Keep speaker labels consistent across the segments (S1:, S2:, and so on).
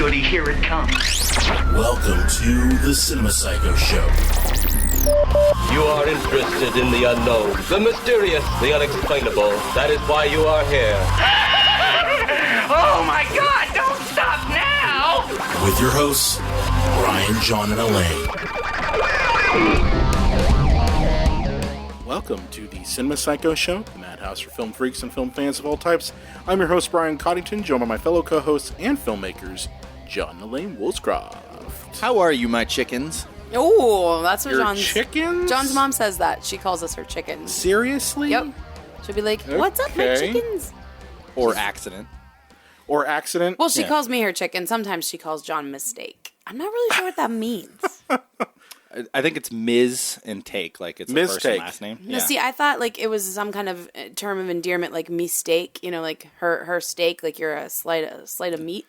S1: goody, here it comes.
S2: Welcome to the Cinema Psycho Show.
S3: You are interested in the unknown, the mysterious, the unexplainable. That is why you are here.
S1: Oh my God, don't stop now!
S2: With your hosts, Brian, John, and Elaine.
S4: Welcome to the Cinema Psycho Show, the madhouse for film freaks and film fans of all types. I'm your host, Brian Coddington, joined by my fellow co-hosts and filmmakers, John and Elaine Woolscroft.
S5: How are you, my chickens?
S6: Oh, that's what
S4: Your chickens?
S6: John's mom says that. She calls us her chickens.
S4: Seriously?
S6: Yep. She'll be like, "What's up, my
S4: Okay.
S6: chickens?"
S5: Or accident.
S4: Or accident?
S6: Well, she calls me her chicken. Sometimes she calls John Mistake. I'm not really sure what that means.
S5: I think it's Ms. and Take, like it's a
S4: Ms.
S5: first and
S4: Take.
S5: last name.
S6: No, see, I thought like it was some kind of term of endearment, like mistake. You know, like her steak, like you're a slice of meat.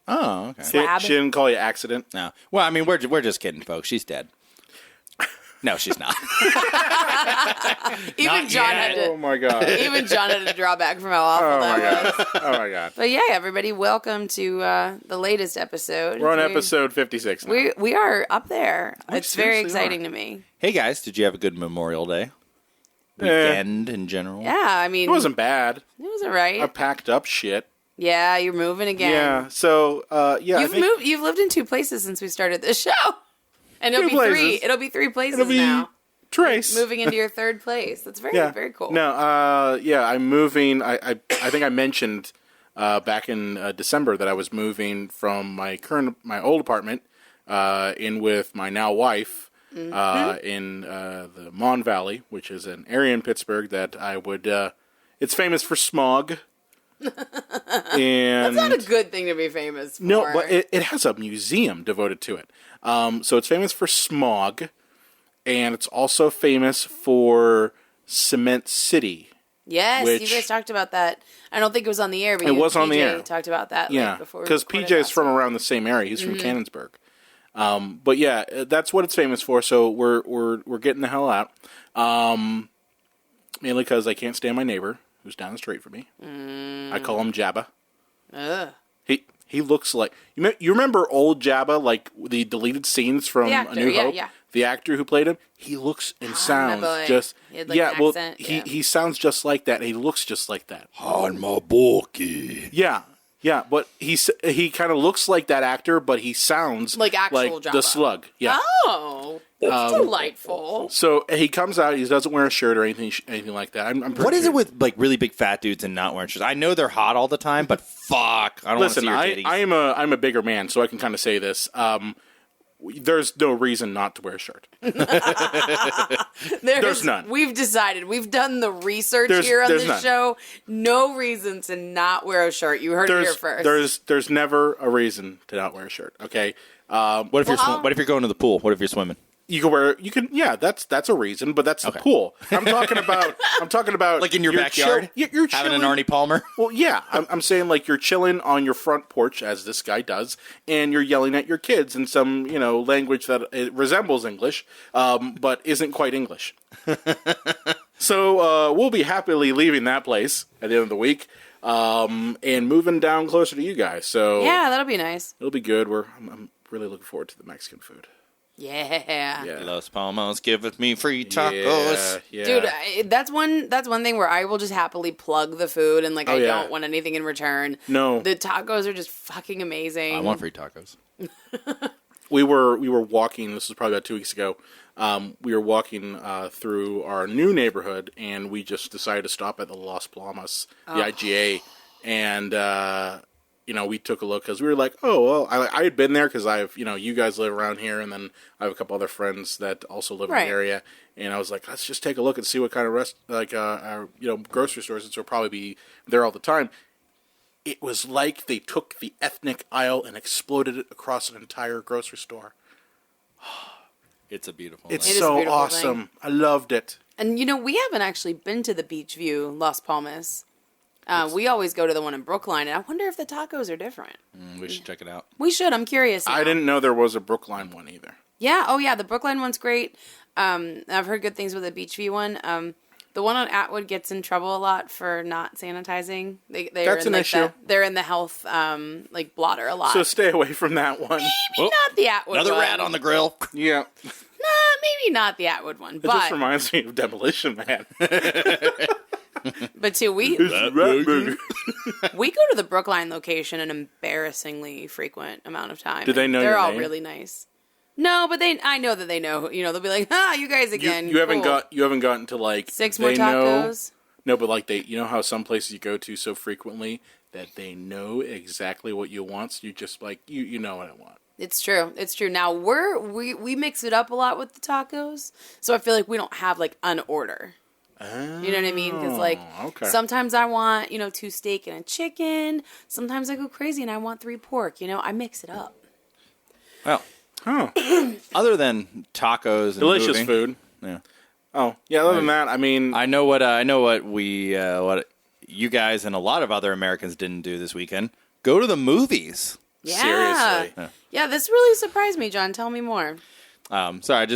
S5: Oh, okay.
S6: Slab.
S4: She didn't call you accident?
S5: No. Well, I mean, we're just kidding, folks. She's dead. No, she's not.
S6: Even John had
S4: Oh
S6: to.
S4: my God.
S6: Even John had to draw back from how awful
S4: Oh my
S6: that was.
S4: God. Oh my God.
S6: But yeah, everybody, welcome to the latest episode.
S4: We're on episode 56 now.
S6: We are up there. It's very
S4: seriously
S6: exciting to me.
S5: Hey, guys, did you have a good Memorial Day? Weekend in general?
S6: Yeah, I mean,
S4: It wasn't bad.
S6: It was alright.
S4: I packed up shit.
S6: Yeah, you're moving again.
S4: Yeah, so, yeah.
S6: You've moved. You've lived in 2 places since we started this show, and it'll
S4: 2
S6: be 3.
S4: places.
S6: It'll be 3 places
S4: It'll be
S6: now.
S4: Trace.
S6: Moving into your 3rd place. That's very cool.
S4: No, yeah, I'm moving. I think I mentioned back in December that I was moving from my old apartment in with my now wife in the Mon Valley, which is an area in Pittsburgh that I would. It's famous for smog. And
S6: That's not a good thing to be famous for.
S4: no, but it has a museum devoted to it. So it's famous for smog, and it's also famous for Cement City.
S6: Yes,
S4: which-
S6: you guys talked about that. I don't think it was on the air, but
S4: It
S6: you
S4: was on the
S6: PJ
S4: air.
S6: talked about that.
S4: Yeah, because PJ is from around the same area. He's from Cannonsburg. But yeah, that's what it's famous for. So we're getting the hell out. Mainly because I can't stand my neighbor who's down the street from me. I call him Jabba.
S6: Ugh.
S4: He looks like you remember old Jabba, like the deleted scenes from
S6: The
S4: A
S6: actor,
S4: New
S6: yeah,
S4: Hope.
S6: yeah.
S4: The actor who played him, he looks and sounds
S6: boy.
S4: just
S6: He had, like, an accent, yeah.
S4: he sounds just like that. And he looks just like that.
S2: On my bulky.
S4: Yeah, but he kind of looks like that actor, but he sounds
S6: Like actual
S4: the
S6: Jabba.
S4: Slug. Yeah.
S6: Oh, that's delightful.
S4: So he comes out. He doesn't wear a shirt or anything like that. I'm pretty
S5: What is
S4: sure.
S5: it with like really big fat dudes and not wearing shirts? I know they're hot all the time, but fuck, I don't want to
S4: Listen,
S5: see your titties.
S4: I'm a bigger man, so I can kind of say this. There's no reason not to wear a shirt. There's none.
S6: We've decided. We've done the research
S4: There's-
S6: here on
S4: there's
S6: this
S4: none.
S6: show. No reason to not wear a shirt. You heard it here first.
S4: There's never a reason to not wear a shirt. Okay.
S5: What if you're going to the pool? What if you're swimming?
S4: Yeah, that's a reason, but that's
S5: Okay.
S4: the pool. I'm talking about
S5: Like in your
S4: you're
S5: backyard?
S4: you're
S5: Having an
S4: chilling-
S5: Arnie Palmer?
S4: Well, yeah, I'm saying like you're chilling on your front porch, as this guy does, and you're yelling at your kids in some language that it resembles English, but isn't quite English. So we'll be happily leaving that place at the end of the week and moving down closer to you guys. So
S6: Yeah, that'll be nice.
S4: it'll be good. I'm really looking forward to the Mexican food.
S6: Yeah.
S4: Yeah.
S5: Los Palmos, give me free tacos.
S4: Yeah.
S6: Dude, that's one thing where I will just happily plug the food and I
S4: yeah.
S6: don't want anything in return.
S4: No.
S6: The tacos are just fucking amazing.
S5: I want free tacos.
S4: We were walking. This was probably about 2 weeks ago. We were walking through our new neighborhood, and we just decided to stop at the Los Palmas, the IGA, and we took a look because we were like, oh well, I had been there because you guys live around here, and then I have a couple other friends that also live in
S6: Right.
S4: the area, and I was like, let's just take a look and see what kind of grocery stores, since we'll probably be there all the time. It was like they took the ethnic aisle and exploded it across an entire grocery store.
S5: It's a beautiful
S4: It's
S6: It is a
S4: so
S6: beautiful
S4: awesome.
S6: thing.
S4: I loved it.
S6: And we haven't actually been to the Beachview Las Palmas. We always go to the one in Brookline, and I wonder if the tacos are different.
S5: We should check it out.
S6: We should. I'm curious.
S4: I
S6: now.
S4: didn't know there was a Brookline one either.
S6: Yeah. Oh, yeah. The Brookline one's great. I've heard good things with the Beachview one. The one on Atwood gets in trouble a lot for not sanitizing. They're
S4: That's
S6: in
S4: an issue.
S6: They're in the health blotter a lot.
S4: So stay away from that one.
S6: Maybe not the Atwood
S5: Another
S6: one.
S5: rat on the grill.
S4: Yeah.
S6: Maybe not the Atwood one.
S4: It
S6: But
S4: just reminds me of Demolition Man.
S6: but too, we
S4: Rat burger.
S6: we go to the Brookline location an embarrassingly frequent amount of time.
S4: Do they know
S6: They're
S4: your
S6: all
S4: name?
S6: really nice. No, but I know that they know. You know, they'll be like, you guys again.
S4: You haven't
S6: Cool.
S4: you haven't gotten to like
S6: 6 more
S4: they know-
S6: tacos.
S4: No, but like you know how some places you go to so frequently that they know exactly what you want. So you just like you know what I want.
S6: It's true. It's true. Now we mix it up a lot with the tacos, so I feel like we don't have like an order. You know what I mean? Because like
S4: okay.
S6: sometimes I want 2 steak and a chicken. Sometimes I go crazy and I want 3 pork. I mix it up.
S5: Well,
S4: Oh,
S5: other than tacos and
S4: delicious
S5: moving,
S4: food.
S5: Yeah.
S4: Oh, yeah. Other than that, I mean,
S5: I know what what you guys and a lot of other Americans didn't do this weekend. Go to the movies.
S6: Yeah.
S4: seriously.
S6: Yeah, this really surprised me, John. Tell me more.
S5: Sorry,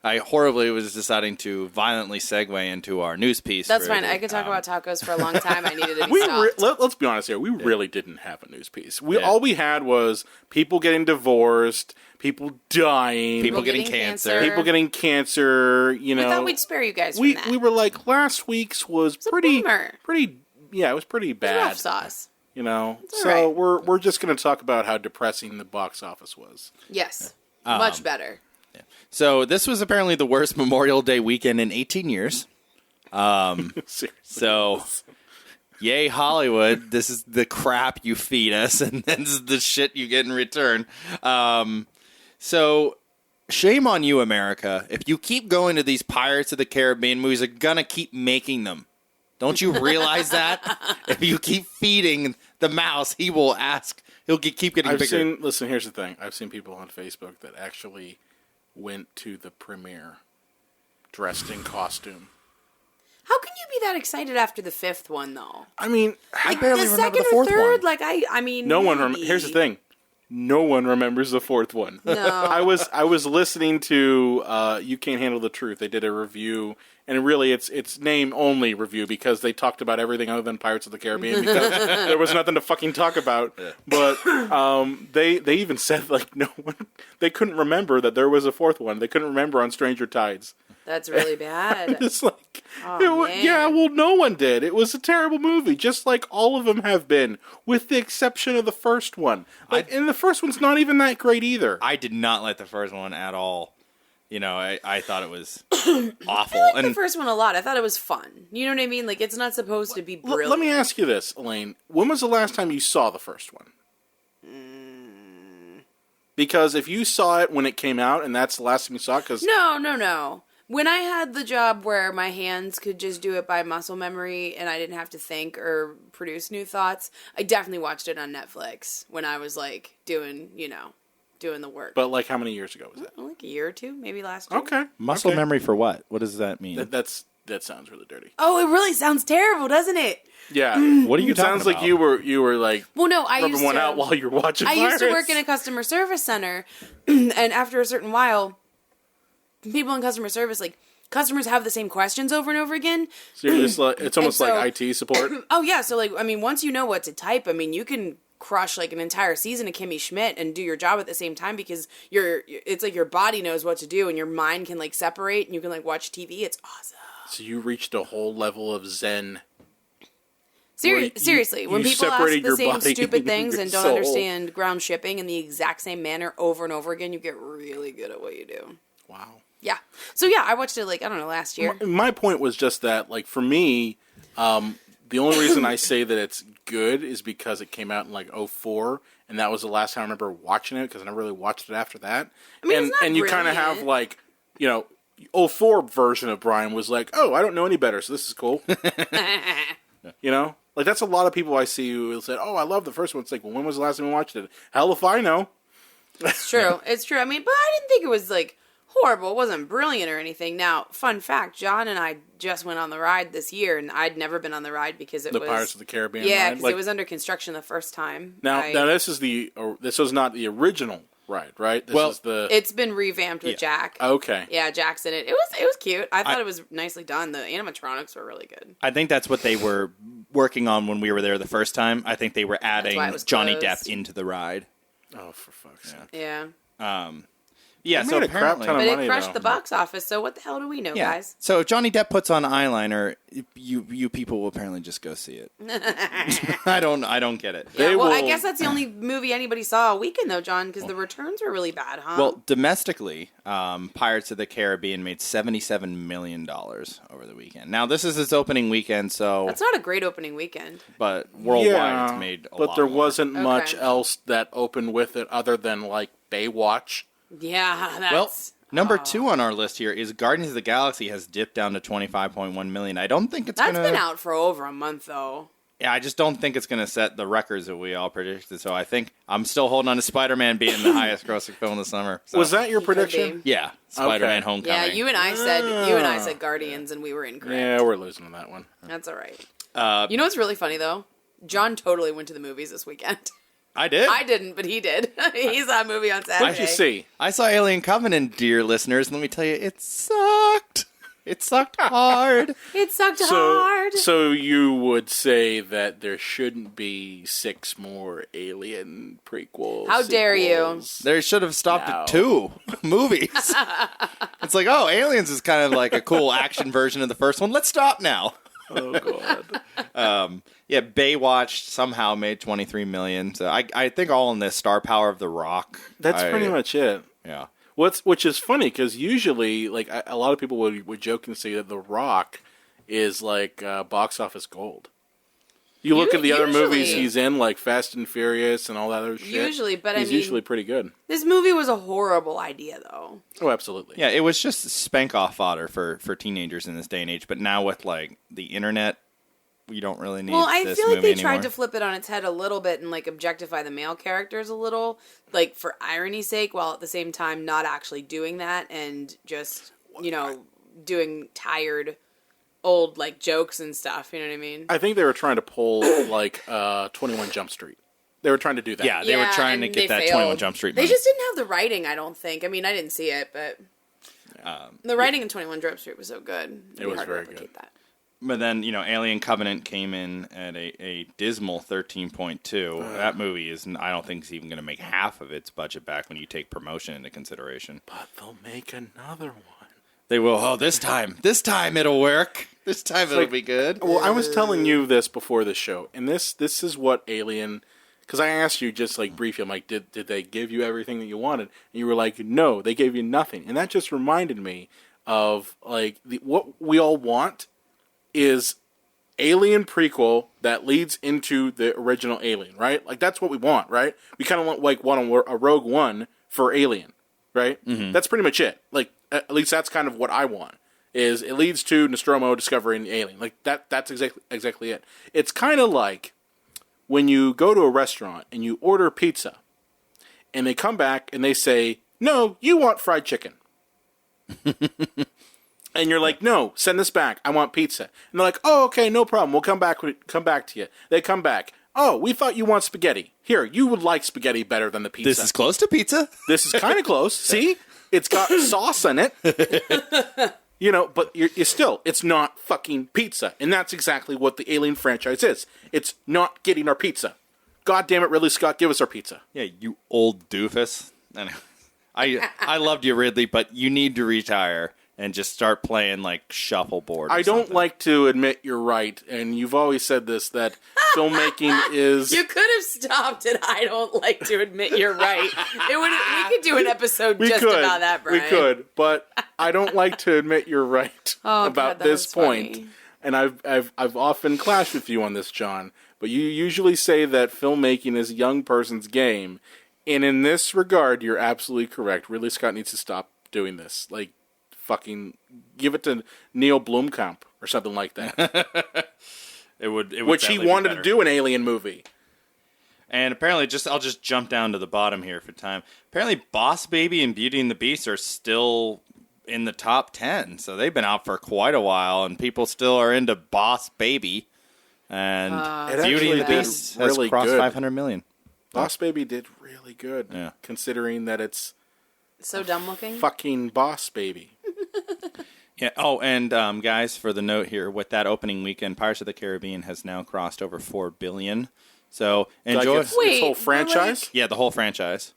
S5: I horribly was deciding to violently segue into our news piece.
S6: That's
S5: for
S6: fine.
S5: the,
S6: I could talk about tacos for a long time. I needed to be
S4: We
S6: stopped.
S4: let's be honest here. We really didn't have a news piece. All we had was people getting divorced, people dying,
S5: people getting cancer.
S4: people getting cancer.
S6: I thought we'd spare you guys from that.
S4: we were like last week's was
S6: a
S4: pretty
S6: boomer.
S4: yeah, it was pretty bad.
S6: Rough sauce.
S4: So
S6: all right.
S4: we're just going to talk about how depressing the box office was.
S6: Yes. Much better.
S5: So this was apparently the worst Memorial Day weekend in 18 years.
S4: Seriously.
S5: So, yay Hollywood! This is the crap you feed us, and this is the shit you get in return. So, shame on you, America! If you keep going to these Pirates of the Caribbean movies, they're gonna keep making them. Don't you realize that? If you keep feeding the mouse, he will ask. He'll keep getting bigger.
S4: Listen, here's the thing. I've seen people on Facebook that actually went to the premiere dressed in costume.
S6: How can you be that excited after the 5th one, though?
S4: I mean,
S5: I barely
S6: the
S5: remember
S6: second
S5: the fourth
S6: or third,
S5: one.
S6: I mean,
S4: no one.
S6: maybe.
S4: Here's the thing. No one remembers the 4th one.
S6: No.
S4: I was listening to You Can't Handle the Truth. They did a review, and really it's name only review because they talked about everything other than Pirates of the Caribbean because there was nothing to fucking talk about. Yeah. But they even said like no one they couldn't remember that there was a 4th one. They couldn't remember on Stranger Tides.
S6: That's really bad.
S4: It's like,
S6: man.
S4: yeah, well, no one did. It was a terrible movie, just like all of them have been, with the exception of the first one. And the first one's not even that great either.
S5: I did not like the first one at all. I thought it was awful.
S6: I like the first one a lot. I thought it was fun. You know what I mean? Like, it's not supposed to be brilliant.
S4: Let me ask you this, Elaine. When was the last time you saw the first one? Because if you saw it when it came out, and that's the last time you saw it, because...
S6: No. When I had the job where my hands could just do it by muscle memory and I didn't have to think or produce new thoughts, I definitely watched it on Netflix when I was, like, doing the work.
S4: But, like, how many years ago was that?
S6: Like a year or two, maybe last year.
S4: Okay.
S5: Muscle
S4: okay.
S5: memory for what? What does that mean?
S4: That sounds really dirty.
S6: Oh, it really sounds terrible, doesn't it?
S4: Yeah.
S5: What are you
S4: It
S5: talking
S4: sounds like
S5: about?
S4: you were like
S6: Well, no, I
S4: rubbing
S6: used
S4: one
S6: to
S4: out while you're watching
S6: I used to
S4: Pirates.
S6: work in a customer service center, and after a certain while, people in customer service, like, customers have the same questions over and over again.
S4: So you're just like, it's almost
S6: And so-
S4: like IT support.
S6: Oh, yeah, so, like, I mean, once you know what to type, I mean, you can crush, like, an entire season of Kimmy Schmidt and do your job at the same time because it's like your body knows what to do and your mind can, like, separate and you can, like, watch TV. It's awesome.
S4: So you reached a whole level of zen.
S6: Seriously, when
S4: you
S6: people ask
S4: separated
S6: the
S4: your
S6: same
S4: body
S6: stupid
S4: and
S6: things
S4: your
S6: and don't
S4: soul.
S6: understand ground shipping in the exact same manner over and over again, you get really good at what you do.
S4: Wow.
S6: Yeah. So, yeah, I watched it, like, I don't know, last year.
S4: My point was just that, like, for me, the only reason I say that it's good is because it came out in, like, 2004, and that was the last time I remember watching it, because I never really watched it after that.
S6: I mean,
S4: and
S6: it's not
S4: and you kind of
S6: brilliant.
S4: have, like, 2004 version of Brian was like, oh, I don't know any better, so this is cool. Like, that's a lot of people I see who said, oh, I love the first one. It's like, well, when was the last time we watched it? Hell if I know.
S6: It's true. It's true. I mean, but I didn't think it was, like, horrible. It wasn't brilliant or anything. Now, fun fact, John and I just went on the ride this year, and I'd never been on the ride because it was...
S4: The Pirates of the Caribbean
S6: Yeah,
S4: ride.
S6: because
S4: Like,
S6: it was under construction the first time.
S4: Now this was not the original Right. This
S5: Well,
S4: is the
S6: It's been revamped with Jack.
S4: okay.
S6: Yeah, Jack's in it. It was cute. I thought it was nicely done. The animatronics were really good.
S5: I think that's what they were working on when we were there the first time. I think they were adding
S6: why it was
S5: Johnny
S6: closed.
S5: Depp into the ride.
S4: Oh, for fuck's sake!
S6: Yeah.
S5: Yeah,
S4: They
S5: so
S4: made a crap
S5: apparently,
S4: ton of
S6: But it
S4: money,
S6: crushed
S4: though.
S6: the box office, so what the hell do we know,
S5: yeah.
S6: guys?
S5: So if Johnny Depp puts on eyeliner, you people will apparently just go see it. I don't get it.
S6: Yeah, well, I
S4: will-
S6: guess that's the only movie anybody saw all weekend, though, John, because the returns were really bad, huh?
S5: Well, domestically, Pirates of the Caribbean made $77 million over the weekend. Now, this is its opening weekend, so
S6: that's not a great opening weekend.
S5: but worldwide it's made a lot
S4: but there
S5: more.
S4: wasn't much
S6: Okay.
S4: else that opened with it other than like Baywatch.
S6: Yeah, that's...
S5: Well, number 2 on our list here is Guardians of the Galaxy has dipped down to 25.1 million. I don't think it's
S6: that's
S5: gonna.
S6: been out for over a month, though.
S5: Yeah, I just don't think it's gonna set the records that we all predicted. So I think I'm still holding on to Spider-Man being the highest grossing film of the summer. So.
S4: Was that your
S6: It could
S4: prediction?
S6: be.
S5: Yeah, Spider-Man:
S4: Okay.
S5: Homecoming.
S6: Yeah, you and I said Guardians, and we were incorrect.
S4: Yeah, we're losing on that one.
S6: That's all right. You know what's really funny, though? John totally went to the movies this weekend.
S5: I did.
S6: I didn't, but he did. He saw a movie on Saturday.
S4: What'd you see?
S5: I saw Alien Covenant, dear listeners. And let me tell you, it sucked. It sucked hard.
S6: It sucked
S4: So,
S6: hard.
S4: so you would say that there shouldn't be 6 more Alien prequels?
S6: How dare you.
S4: sequels?
S5: They should have stopped
S4: No.
S5: at 2 movies. It's like, oh, Aliens is kind of like a cool action version of the first one. Let's stop now.
S4: Oh god.
S5: Yeah, Baywatch somehow made 23 million. So I think all in the star power of The Rock.
S4: That's pretty much it.
S5: Yeah.
S4: Which is funny because usually, like a lot of people would joke and say that The Rock is like box office gold. You look at the other movies
S6: Usually.
S4: he's in, like Fast and Furious and all that other shit.
S6: Usually, but
S4: he's
S6: I mean,
S4: usually pretty good.
S6: this movie was a horrible idea, though.
S4: Oh, absolutely.
S5: Yeah, it was just spank off fodder for teenagers in this day and age. But now with like the internet, you don't really need
S6: Well, I
S5: this
S6: feel like
S5: movie
S6: they tried
S5: anymore.
S6: to flip it on its head a little bit and like objectify the male characters a little, like for irony's sake, while at the same time not actually doing that and just doing tired old like jokes and stuff. You know what I mean?
S4: I think they were trying to pull like 21 Jump Street. They were trying to do that.
S5: Yeah, they were trying to
S6: and
S5: get
S6: they
S5: that
S6: failed.
S5: 21 Jump Street
S6: They
S5: money.
S6: just didn't have the writing. I don't think. I mean, I didn't see it, but the writing in 21 Jump Street was so good. It'd be
S4: was
S6: hard to
S4: very
S6: replicate
S4: good.
S6: That.
S5: But then, Alien Covenant came in at a dismal 13.2. That movie I don't think is even going to make half of its budget back when you take promotion into consideration.
S4: But they'll make another one.
S5: They will. Oh, this time it'll work. This time it'll be good.
S4: Well, I was telling you this before the show, and this is what Alien. Because I asked you just like briefly, I'm like, did they give you everything that you wanted? And you were like, no, they gave you nothing. And that just reminded me of like what we all want is Alien prequel that leads into the original Alien, right? Like that's what we want, right? We kind of want a Rogue One for Alien, right? Mm-hmm. That's pretty much it. Like at least that's kind of what I want. Is it leads to Nostromo discovering the alien? Like that's exactly it. It's kind of like when you go to a restaurant and you order pizza, and they come back and they say, "No, you want fried chicken." And you're like, "No, send this back. I want pizza." And they're like, "Oh, okay, no problem. We'll come back to you." They come back. "Oh, we thought you want spaghetti. Here, you would like spaghetti better than the pizza."
S5: This is close to pizza.
S4: This is kind of close. See? It's got sauce in it. But you're still, it's not fucking pizza. And that's exactly what the Alien franchise is. It's not getting our pizza. God damn it, Ridley Scott, give us our pizza.
S5: Yeah, you old doofus. Anyway, I loved you, Ridley, but you need to retire and just start playing like shuffleboard.
S4: I don't like to admit you're right, and you've always said this, that filmmaking is...
S6: You could have stopped it. I don't like to admit you're right. We could do an episode about that, Brian.
S4: We could, but I don't like to admit you're right about
S6: God, that
S4: this
S6: was
S4: point.
S6: funny.
S4: And I've often clashed with you on this, John. But you usually say that filmmaking is a young person's game, and in this regard, you're absolutely correct. Ridley Scott needs to stop doing this. Like, fucking give it to Neil Blomkamp or something like that.
S5: It would
S4: Which he
S5: definitely be
S4: wanted
S5: better.
S4: to do an Alien movie.
S5: And apparently, I'll just jump down to the bottom here for time. Apparently, Boss Baby and Beauty and the Beast are still in the top 10. So they've been out for quite a while, and people still are into Boss Baby. And
S4: It
S5: Beauty and the
S4: actually did
S5: Beast
S4: really
S5: has crossed
S4: good.
S5: 500 million.
S4: Boss Baby did really good, considering that it's
S6: so dumb looking.
S4: Fucking Boss Baby.
S5: Yeah. Oh, and guys, for the note here, with that opening weekend, Pirates of the Caribbean has now crossed over $4 billion. So enjoy.
S4: Like its whole franchise?
S5: Yeah, the whole franchise.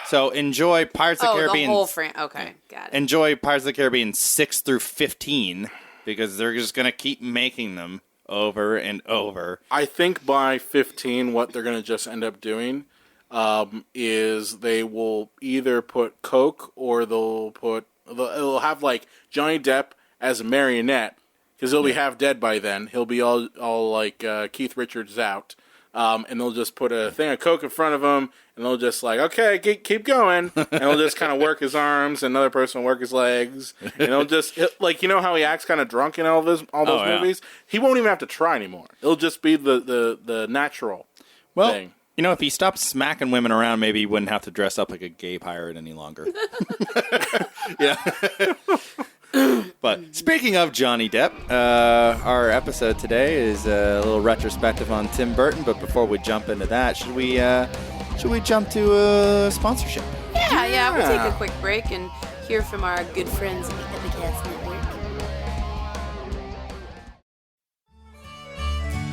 S5: So enjoy Pirates of the Caribbean.
S6: The whole okay, got it.
S5: Enjoy Pirates of the Caribbean 6 through 15 because they're just going to keep making them over and over.
S4: I think by 15, what they're going to just end up doing is they will either put Coke or it'll have like Johnny Depp as a marionette because he'll be half dead by then. He'll be all like Keith Richards out. And they'll just put a thing of Coke in front of him, and they'll just like, okay, keep going. And they'll just kind of work his arms, and another person will work his legs. And they'll just, like, you know how he acts kind of drunk in all those movies? He won't even have to try anymore. It'll just be the natural thing.
S5: You know, if he stopped smacking women around, maybe he wouldn't have to dress up like a gay pirate any longer. Yeah. But speaking of Johnny Depp, our episode today is a little retrospective on Tim Burton. But before we jump into that, should we jump to a sponsorship?
S6: Yeah. We'll take a quick break and hear from our good friends at the Epicast Network.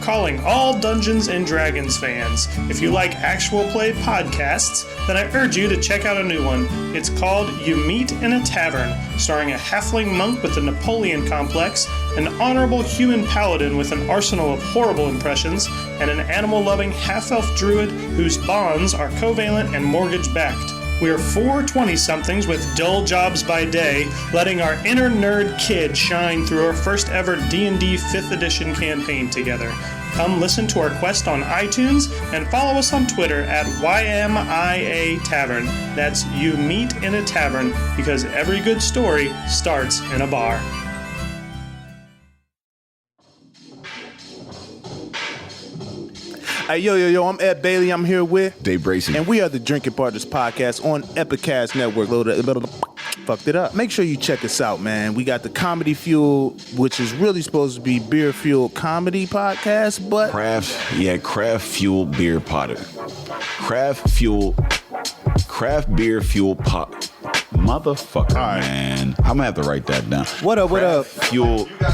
S7: Calling all Dungeons & Dragons fans. If you like actual play podcasts, then I urge you to check out a new one. It's called You Meet in a Tavern, starring a halfling monk with a Napoleon complex, an honorable human paladin with an arsenal of horrible impressions, and an animal-loving half-elf druid whose bonds are covalent and mortgage-backed. We are four 20-somethings with dull jobs by day, letting our inner nerd kid shine through our first ever D&D 5th edition campaign together. Come listen to our quest on iTunes and follow us on Twitter at YMIA Tavern. That's You Meet in a Tavern, because every good story starts in a bar.
S8: Hey, yo, I'm Ed Bailey. I'm here with
S9: Dave Bracey.
S8: And we are the Drinking Partners Podcast on Epicast Network. Fucked it up. Make sure you check us out, man. We got the Comedy Fuel, which is really supposed to be beer fuel comedy podcast, but
S9: Craft Fuel Beer Potter. Craft Beer Fuel Pot. Motherfucker,
S8: right,
S9: man. I'm gonna have to write that down.
S8: What up?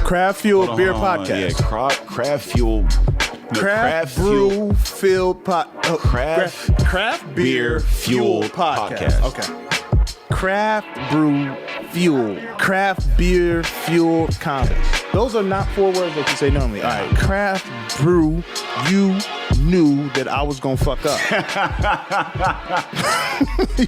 S8: Craft Fuel Beer Podcast.
S9: Yeah, Craft Fuel.
S8: Craft Brew Fuel Pot. Craft Beer Fuel Podcast. Okay. Craft Beer Fuel Comedy. Those are not 4 words that you say normally. All right. Craft Brew. You knew that I was gonna fuck up.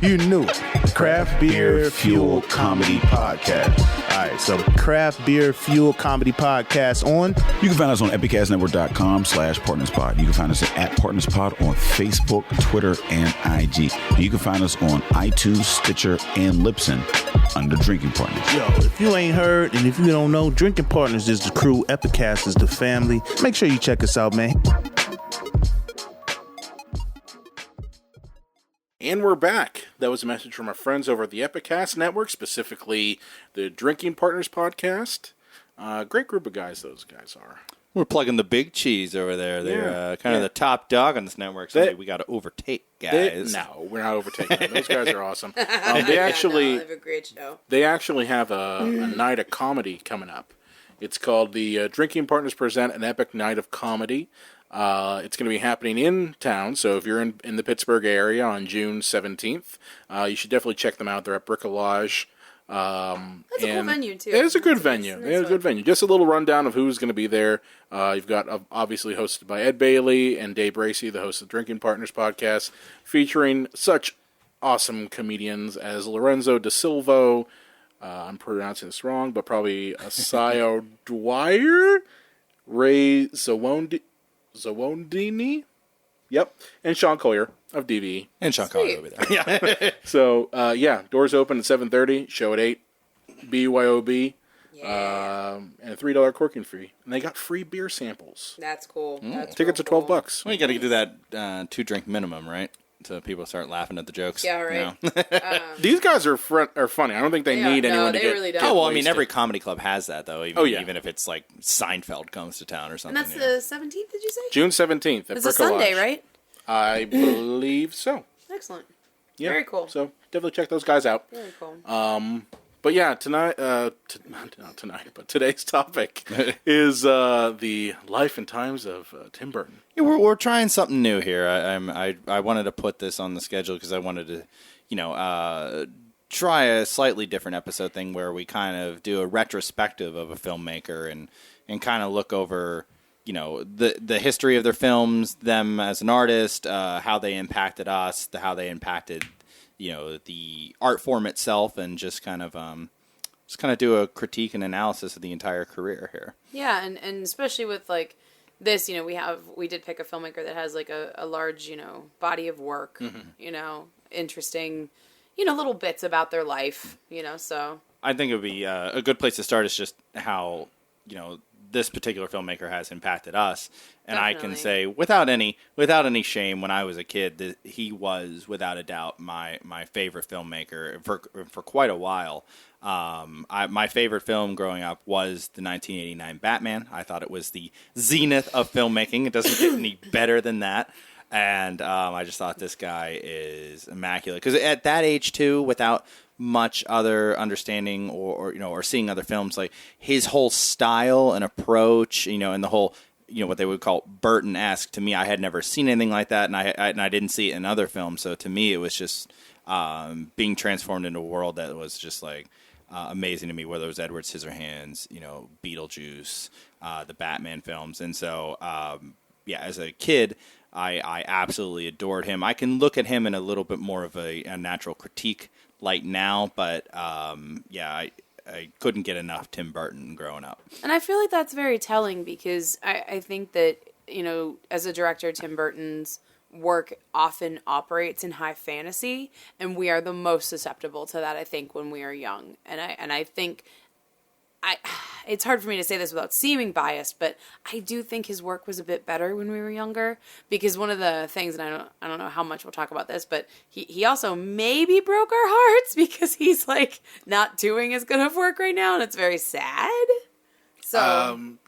S8: You knew. Craft Beer Fuel Comedy Podcast. All right, so Craft Beer Fuel Comedy Podcast on.
S9: You can find us on epicastnetwork.com/partnerspod. You can find us at partnerspod on Facebook, Twitter, and IG. And you can find us on iTunes, Stitcher, and Libsyn under Drinking Partners.
S8: Yo, if you ain't heard and if you don't know, Drinking Partners is the crew, Epicast is the family. Make sure you check us out, man.
S4: And we're back. That was a message from our friends over at the Epicast Network, specifically the Drinking Partners Podcast. Great group of guys those guys are.
S5: We're plugging the big cheese over there. They're kind of the top dog on this network. So we got to overtake, guys.
S4: No, we're not overtaking them. Those guys are awesome. They actually
S6: have a great show.
S4: They actually have a night of comedy coming up. It's called the Drinking Partners Present an Epic Night of Comedy. It's going to be happening in town, so if you're in the Pittsburgh area on June 17th, you should definitely check them out. They're at Bricolage.
S6: That's a cool venue, too.
S4: It is a good venue. It is a good venue. Just a little rundown of who's going to be there. You've got, obviously, hosted by Ed Bailey and Dave Bracey, the host of the Drinking Partners Podcast, featuring such awesome comedians as Lorenzo De Silvo, I'm pronouncing this wrong, but probably Asayo Dwyer, Ray Zawondini, yep, and Sean Collier of DVE.
S5: And Sean Collier over there. Yeah.
S4: So, doors open at 7:30, show at 8, BYOB, and a $3 corking fee. And they got free beer samples.
S6: That's cool. That's
S4: Tickets are $12.
S5: Well, you got to do that 2-drink minimum, right? So people start laughing at the jokes.
S6: Yeah, right.
S5: You know?
S4: These guys are funny. I don't think they need anyone to get.
S6: Really don't.
S5: Oh, well, I
S4: wasted.
S5: mean, every comedy club has that, though. Even if it's like Seinfeld comes to town or something.
S6: And that's the 17th, did you say?
S4: June 17th at
S6: It's a
S4: Bricolage.
S6: Sunday, right?
S4: I believe so.
S6: Excellent.
S4: Yeah.
S6: Very cool.
S4: So definitely check those guys out.
S6: Very cool.
S4: But yeah, tonight, not tonight, but today's topic is the life and times of Tim Burton.
S5: Yeah, we're trying something new here. I wanted to put this on the schedule because I wanted to, try a slightly different episode thing where we kind of do a retrospective of a filmmaker and kind of look over, the history of their films, them as an artist, how they impacted us, how they impacted, the art form itself, and just kind of do a critique and analysis of the entire career here.
S6: Yeah, and especially with like this, we did pick a filmmaker that has like a large, body of work, interesting, little bits about their life, so. I
S5: think it would be a good place to start is just how, this particular filmmaker has impacted us. And definitely. I can say without any shame, when I was a kid, that he was without a doubt my favorite filmmaker for quite a while. My favorite film growing up was the 1989 Batman. I thought it was the zenith of filmmaking. It doesn't get any better than that. And I just thought this guy is immaculate. Because at that age, too, without much other understanding or seeing other films, like his whole style and approach, and the whole, what they would call Burton-esque, to me, I had never seen anything like that, and I didn't see it in other films. So to me, it was just being transformed into a world that was just like amazing to me, whether it was Edward Scissorhands, Beetlejuice, the Batman films. And so, as a kid, I absolutely adored him. I can look at him in a little bit more of a natural critique light now, but I couldn't get enough Tim Burton growing up.
S6: And I feel like that's very telling because I think that, as a director, Tim Burton's work often operates in high fantasy, and we are the most susceptible to that, I think, when we are young. And I think it's hard for me to say this without seeming biased, but I do think his work was a bit better when we were younger, because one of the things, and I don't know how much we'll talk about this, but he also maybe broke our hearts because he's like not doing as good of work right now, and it's very sad. So
S4: I'm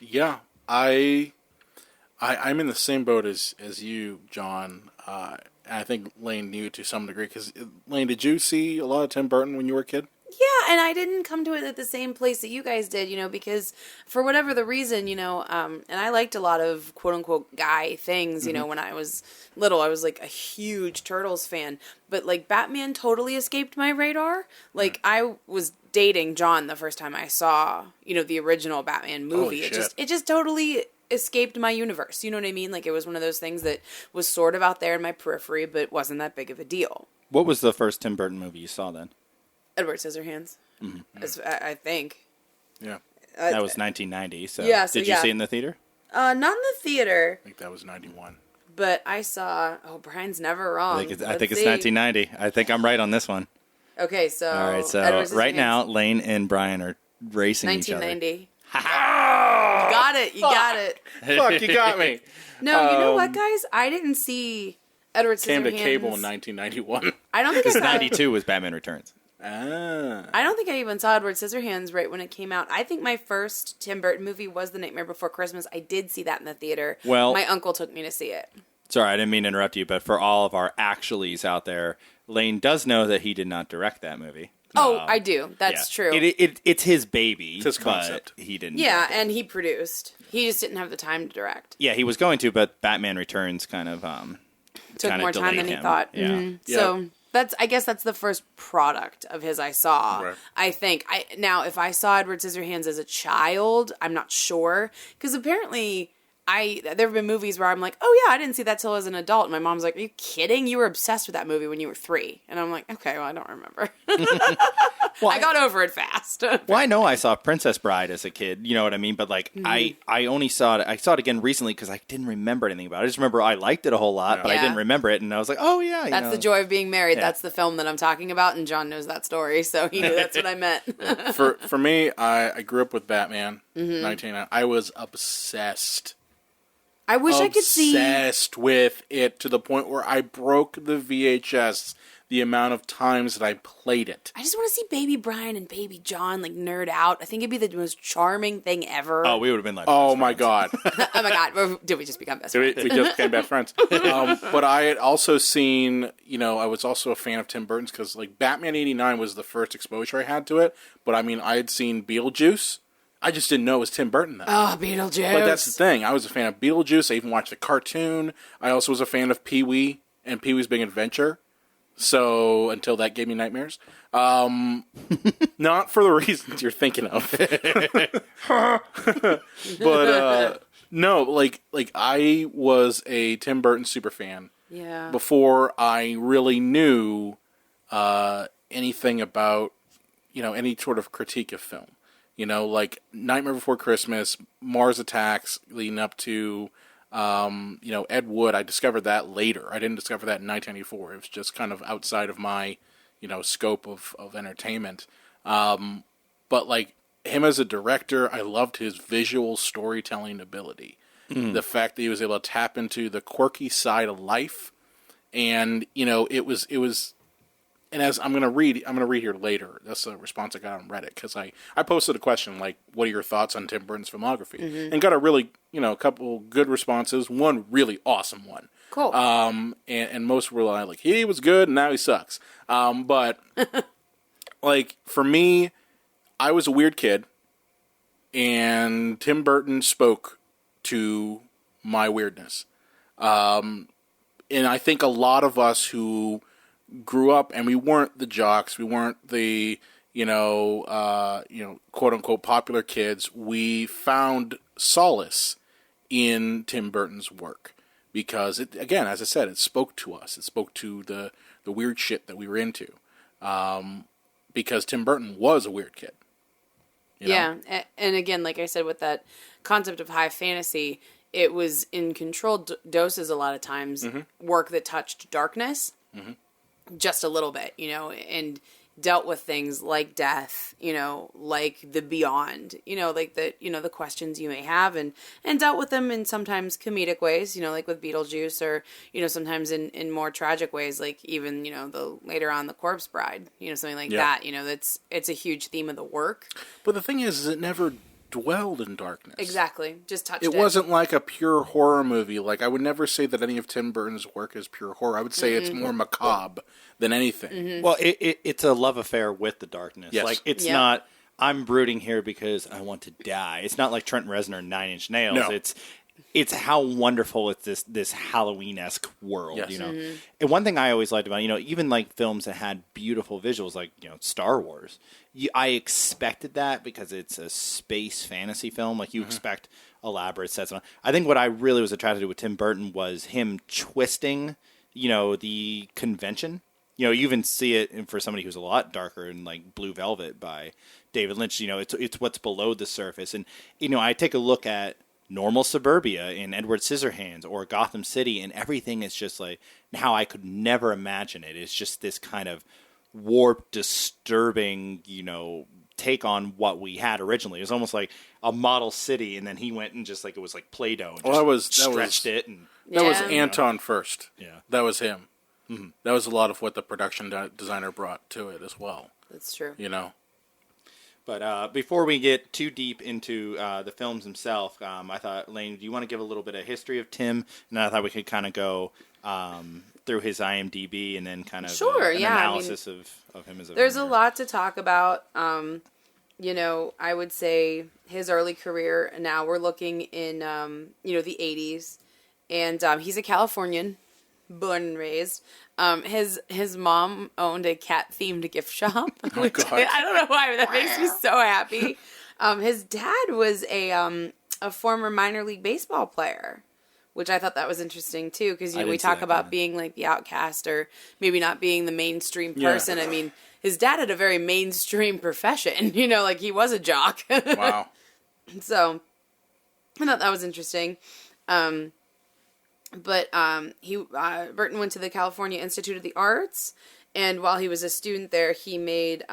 S4: in the same boat as you, John. I think Lane knew to some degree, because Lane, did you see a lot of Tim Burton when you were a kid?
S6: Yeah, and I didn't come to it at the same place that you guys did, because for whatever the reason, and I liked a lot of quote-unquote guy things, when I was little. I was, like, a huge Turtles fan. But, like, Batman totally escaped my radar. Like, I was dating John the first time I saw, the original Batman movie. It just totally escaped my universe, you know what I mean? Like, it was one of those things that was sort of out there in my periphery, but wasn't that big of a deal.
S5: What was the first Tim Burton movie you saw then?
S6: Edward Scissorhands, I think.
S5: Yeah. That was 1990, so...
S6: Yeah,
S5: did you see it in the theater?
S6: Not in the theater.
S4: I think that was 91.
S6: But I saw... Oh, Brian's never wrong.
S5: I think it's 1990. I think I'm right on this one.
S6: Okay, so...
S5: All right, so right now, Lane and Brian are racing each other.
S6: 1990. You got it. You got it.
S4: Fuck, you got me.
S6: No, you know what, guys? I didn't see Edward Scissorhands.
S4: Came to cable in 1991.
S6: I don't think
S5: because 92 was Batman Returns.
S6: I don't think I even saw Edward Scissorhands right when it came out. I think my first Tim Burton movie was The Nightmare Before Christmas. I did see that in the theater.
S5: Well,
S6: my uncle took me to see it.
S5: Sorry, I didn't mean to interrupt you, but for all of our actuallys out there, Lane does know that he did not direct that movie.
S6: Oh, I do. That's true.
S5: It's his baby.
S4: It's his concept.
S5: But he didn't.
S6: Yeah, and he produced. He just didn't have the time to direct.
S5: Yeah, he was going to, but Batman Returns kind of
S6: took more time than he thought.
S5: Yeah.
S6: Mm-hmm. So I guess that's the first product of his I saw. Right. I think. Now, if I saw Edward Scissorhands as a child, I'm not sure, because apparently there have been movies where I'm like, oh yeah, I didn't see that till as an adult. And my mom's like, are you kidding? You were obsessed with that movie when you were 3. And I'm like, okay, well, I don't remember. Well, I got over it fast.
S5: Well, I know I saw Princess Bride as a kid, you know what I mean? But like, I only saw it, I saw it again recently because I didn't remember anything about it. I just remember I liked it a whole lot, but I didn't remember it. And I was like, oh yeah.
S6: That's the joy of being married. Yeah. That's the film that I'm talking about. And John knows that story. So he knew that's what I meant.
S4: For me, I grew up with Batman, 1990. I was obsessed.
S6: I wish I could see.
S4: Obsessed with it to the point where I broke the VHS the amount of times that I played it.
S6: I just want to see Baby Brian and Baby John like nerd out. I think it'd be the most charming thing ever.
S5: Oh, we would have been like,
S4: oh my god!
S6: Oh my god! Did we just become best friends?
S4: We just became best friends. But I had also seen, I was also a fan of Tim Burton's because like Batman '89 was the first exposure I had to it. But I mean, I had seen Beetlejuice. I just didn't know it was Tim Burton then.
S6: Oh, Beetlejuice!
S4: But that's the thing. I was a fan of Beetlejuice. I even watched the cartoon. I also was a fan of Pee-wee and Pee-wee's Big Adventure. So, until that gave me nightmares. Not for the reasons you're thinking of. But, no, like I was a Tim Burton super fan.
S6: Yeah.
S4: Before I really knew anything about, any sort of critique of film. Like Nightmare Before Christmas, Mars Attacks, leading up to... Ed Wood, I discovered that later. I didn't discover that in 1994. It was just kind of outside of my, scope of entertainment. But like him as a director, I loved his visual storytelling ability. The fact that he was able to tap into the quirky side of life. And, it was, and as I'm going to read here later. That's a response I got on Reddit because I posted a question like, "What are your thoughts on Tim Burton's filmography?" And got a really, a couple good responses. One really awesome one.
S6: Cool.
S4: And most were like, "He was good, and now he sucks." But like for me, I was a weird kid, and Tim Burton spoke to my weirdness. And I think a lot of us who grew up and we weren't the jocks, we weren't the quote unquote popular kids, we found solace in Tim Burton's work because it, again, as I said, it spoke to us. It spoke to the weird shit that we were into. Because Tim Burton was a weird kid.
S6: Yeah, and again, like I said, with that concept of high fantasy, it was in controlled doses a lot of times, work that touched darkness. Just a little bit, and dealt with things like death, like the beyond, like the questions you may have and dealt with them in sometimes comedic ways, like with Beetlejuice or, sometimes in more tragic ways, like even, the later on The Corpse Bride, something like that, it's a huge theme of the work.
S4: But the thing is it never dwelled in darkness.
S6: Exactly. Just touched it.
S4: It wasn't like a pure horror movie. Like, I would never say that any of Tim Burton's work is pure horror. I would say it's more macabre than anything.
S5: Well, it's a love affair with the darkness.
S4: Yes.
S5: Like, it's not, I'm brooding here because I want to die. It's not like Trent Reznor in Nine Inch Nails.
S4: No.
S5: It's how wonderful it's this Halloween-esque world,
S4: Yes.
S5: And one thing I always liked about, even like films that had beautiful visuals, like, Star Wars, I expected that because it's a space fantasy film. Like, you expect elaborate sets. I think what I really was attracted to with Tim Burton was him twisting, the convention. You even see it for somebody who's a lot darker in like Blue Velvet by David Lynch. It's what's below the surface. And, I take a look at normal suburbia in Edward Scissorhands or Gotham City, and everything is just like how I could never imagine it. It's just this kind of warped, disturbing, take on what we had originally. It was almost like a model city, and then he went and just like it was like Play-Doh and stretched it. And
S4: that was Anton first.
S5: Yeah,
S4: that was him. That was a lot of what the production designer brought to it as well.
S6: That's true.
S5: But before we get too deep into the films themselves, I thought, Elaine, do you want to give a little bit of history of Tim? And I thought we could kind of go through his IMDb and then kind of an analysis of him as a
S6: There's
S5: filmmaker.
S6: a lot to talk about. I would say his early career. Now we're looking in, the 80s. And he's a Californian, born and raised. His mom owned a cat-themed gift shop. Which I don't know why, but that makes me so happy. His dad was a former minor league baseball player, which I thought that was interesting too, because we talk about being like the outcast or maybe not being the mainstream person. I mean, his dad had a very mainstream profession. Like he was a jock.
S4: Wow.
S6: So I thought that was interesting. But Burton went to the California Institute of the Arts, and while he was a student there, he made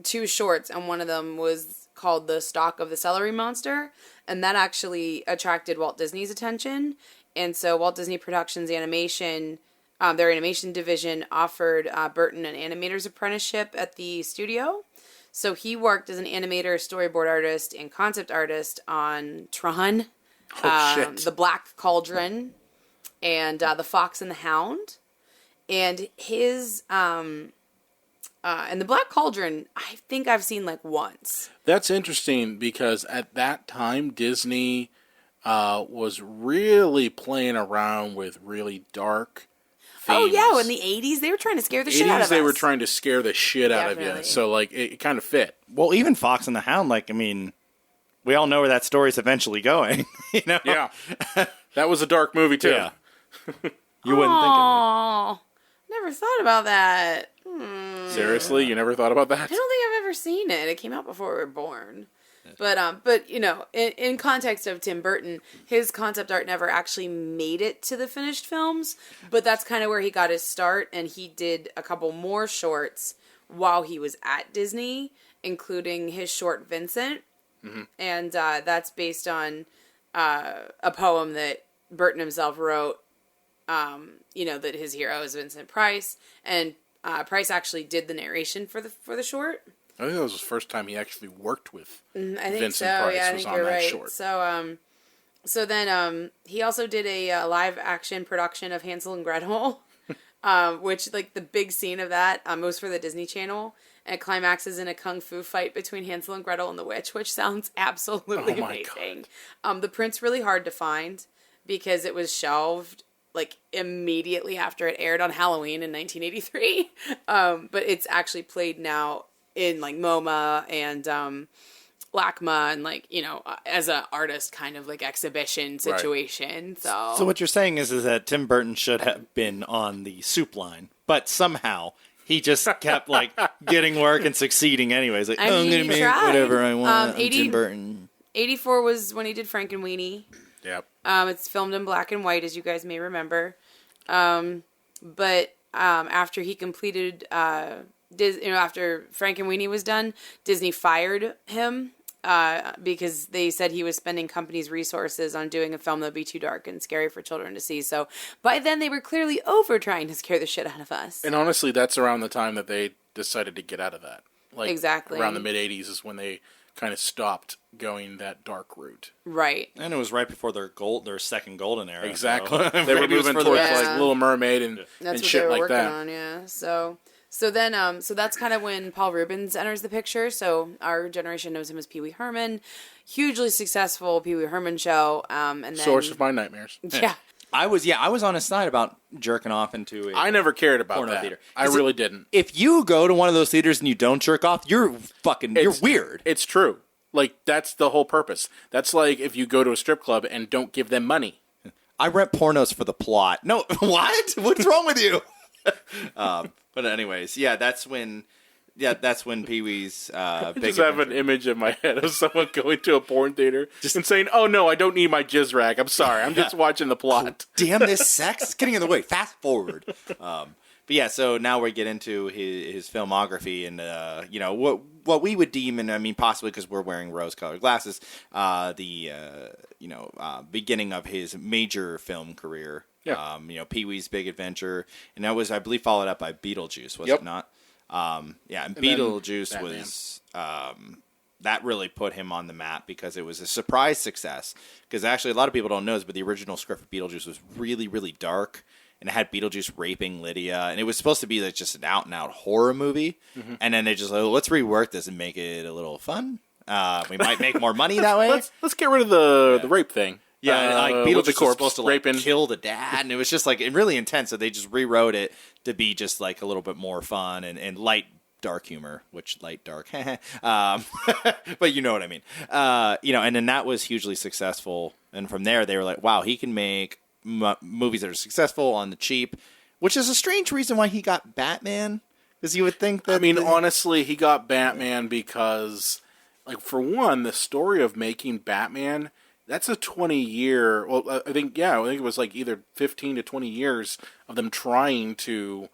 S6: 2 shorts, and one of them was called The Stalk of the Celery Monster, and that actually attracted Walt Disney's attention. And so Walt Disney Productions Animation, their animation division, offered Burton an animator's apprenticeship at the studio. So he worked as an animator, storyboard artist, and concept artist on Tron, The Black Cauldron, and The Fox and the Hound. And his and The Black Cauldron, I think I've seen like once.
S4: That's interesting because at that time Disney was really playing around with really dark themes.
S6: Oh yeah, in the 80s they were trying to scare the shit out of us.
S4: They were trying to scare the shit out of you. So like it kind of fit.
S5: Well, even Fox and the Hound, like, I mean, we all know where that story's eventually going. You know?
S4: Yeah. That was a dark movie too.
S5: Yeah. You wouldn't think
S6: Oh, never thought about that.
S4: Seriously, you never thought about that?
S6: I don't think I've ever seen it. It came out before we were born. But you know, in context of Tim Burton, his concept art never actually made it to the finished films, but that's kind of where he got his start, and he did a couple more shorts while he was at Disney, including his short Vincent, and that's based on a poem that Burton himself wrote. You know, that his hero is Vincent Price, and Price actually did the narration for the short.
S4: I think that was the first time he actually worked with
S6: I think
S4: Vincent
S6: so.
S4: Price.
S6: Yeah, I
S4: was
S6: think
S4: on
S6: you're
S4: that
S6: right.
S4: short.
S6: So then he also did a live action production of Hansel and Gretel, which like the big scene of that was for the Disney Channel, and it climaxes in a kung fu fight between Hansel and Gretel and the witch, which sounds absolutely amazing. The print's really hard to find because it was shelved like immediately after it aired on Halloween in 1983, but it's actually played now in like MoMA and LACMA and like, you know, as a artist kind of like exhibition situation. Right. So
S5: what you're saying is that Tim Burton should have been on the soup line, but somehow he just kept like getting work and succeeding anyways. Like, I'm going to make whatever I want. Tim Burton.
S6: 84 was when he did Frankenweenie.
S4: Yep.
S6: It's filmed in black and white, as you guys may remember. But after he completed after Frankenweenie was done, Disney fired him because they said he was spending company's resources on doing a film that would be too dark and scary for children to see. So by then they were clearly over trying to scare the shit out of us.
S4: And honestly, that's around the time that they decided to get out of that. Like,
S6: exactly.
S4: Around the mid-'80s is when they kind of stopped going that dark route.
S6: Right.
S5: And it was right before their second golden era.
S4: Exactly.
S5: So.
S4: They were moving towards like Little Mermaid and shit like that.
S6: On, yeah. So then that's kind of when Paul Rubens enters the picture. So our generation knows him as Pee Wee Herman, hugely successful Pee Wee Herman show. And then
S4: source of my nightmares.
S6: Yeah.
S5: I was on his side about jerking off into a
S4: I never cared about that.
S5: Theater.
S4: I really didn't.
S5: If you go to one of those theaters and you don't jerk off, you're weird.
S4: It's true. Like, that's the whole purpose. That's like if you go to a strip club and don't give them money.
S5: I rent pornos for the plot. No, what? What's wrong with you? But anyways, that's when Pee Wee's
S4: I
S5: big
S4: just have an image in my head of someone going to a porn theater and saying, "Oh no, I don't need my jizz rag. I'm sorry, I'm just watching the plot."
S5: Oh, damn, this sex is getting in the way. Fast forward. But yeah, so now we get into his filmography and you know what we would deem, and I mean possibly because we're wearing rose-colored glasses, beginning of his major film career.
S4: Yeah.
S5: Pee-wee's Big Adventure, and that was, I believe, followed up by Beetlejuice, was it not? And Beetlejuice was that really put him on the map because it was a surprise success. Because actually, a lot of people don't know this, but the original script of Beetlejuice was really, really dark, and it had Beetlejuice raping Lydia, and it was supposed to be like just an out-and-out horror movie. Mm-hmm. And then they just like, let's rework this and make it a little fun. We might make more money that way.
S4: Let's get rid of the rape thing.
S5: Yeah, like Beetlejuice was supposed to like
S4: raping.
S5: kill the dad, and it was just like really intense. So they just rewrote it to be just like a little bit more fun and light, dark humor. Which light, dark, but you know what I mean. And then that was hugely successful. And from there, they were like, "Wow, he can make movies that are successful on the cheap," which is a strange reason why he got Batman. Because you would think that.
S4: I mean, honestly, he got Batman because, like, for one, the story of making Batman. That's a 20-year. Well, I think it was like either 15 to 20 years of them trying to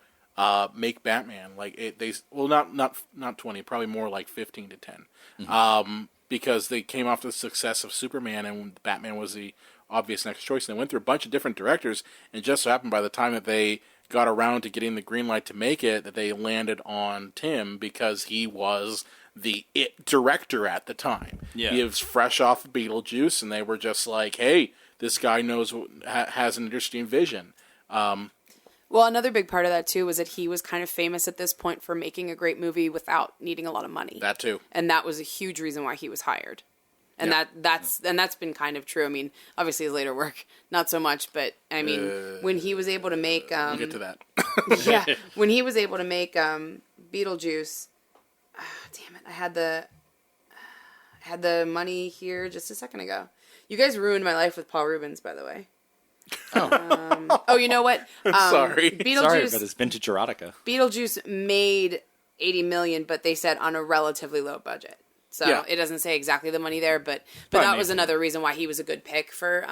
S4: make Batman. Like not 20, probably more like 15 to 10. Because they came off the success of Superman, and Batman was the obvious next choice. And they went through a bunch of different directors, and just so happened by the time that they got around to getting the green light to make it, that they landed on Tim because he was the director at the time.
S5: Yeah.
S4: He was fresh off of Beetlejuice, and they were just like, hey, this guy knows, has an interesting vision.
S6: Well, another big part of that, too, was that he was kind of famous at this point for making a great movie without needing a lot of money.
S4: That, too.
S6: And that was a huge reason why he was hired. And that's been kind of true. I mean, obviously his later work, not so much, but I mean, when he was able to make...
S4: we'll get to that.
S6: Yeah, when he was able to make Beetlejuice... damn it, I had the money here just a second ago. You guys ruined my life with Paul Rubens, by the way. Oh, you know what?
S4: Sorry.
S5: Sorry, but it's vintage erotica.
S6: Beetlejuice made $80 million, but they said on a relatively low budget. So it doesn't say exactly the money there, but that was another reason why he was a good pick for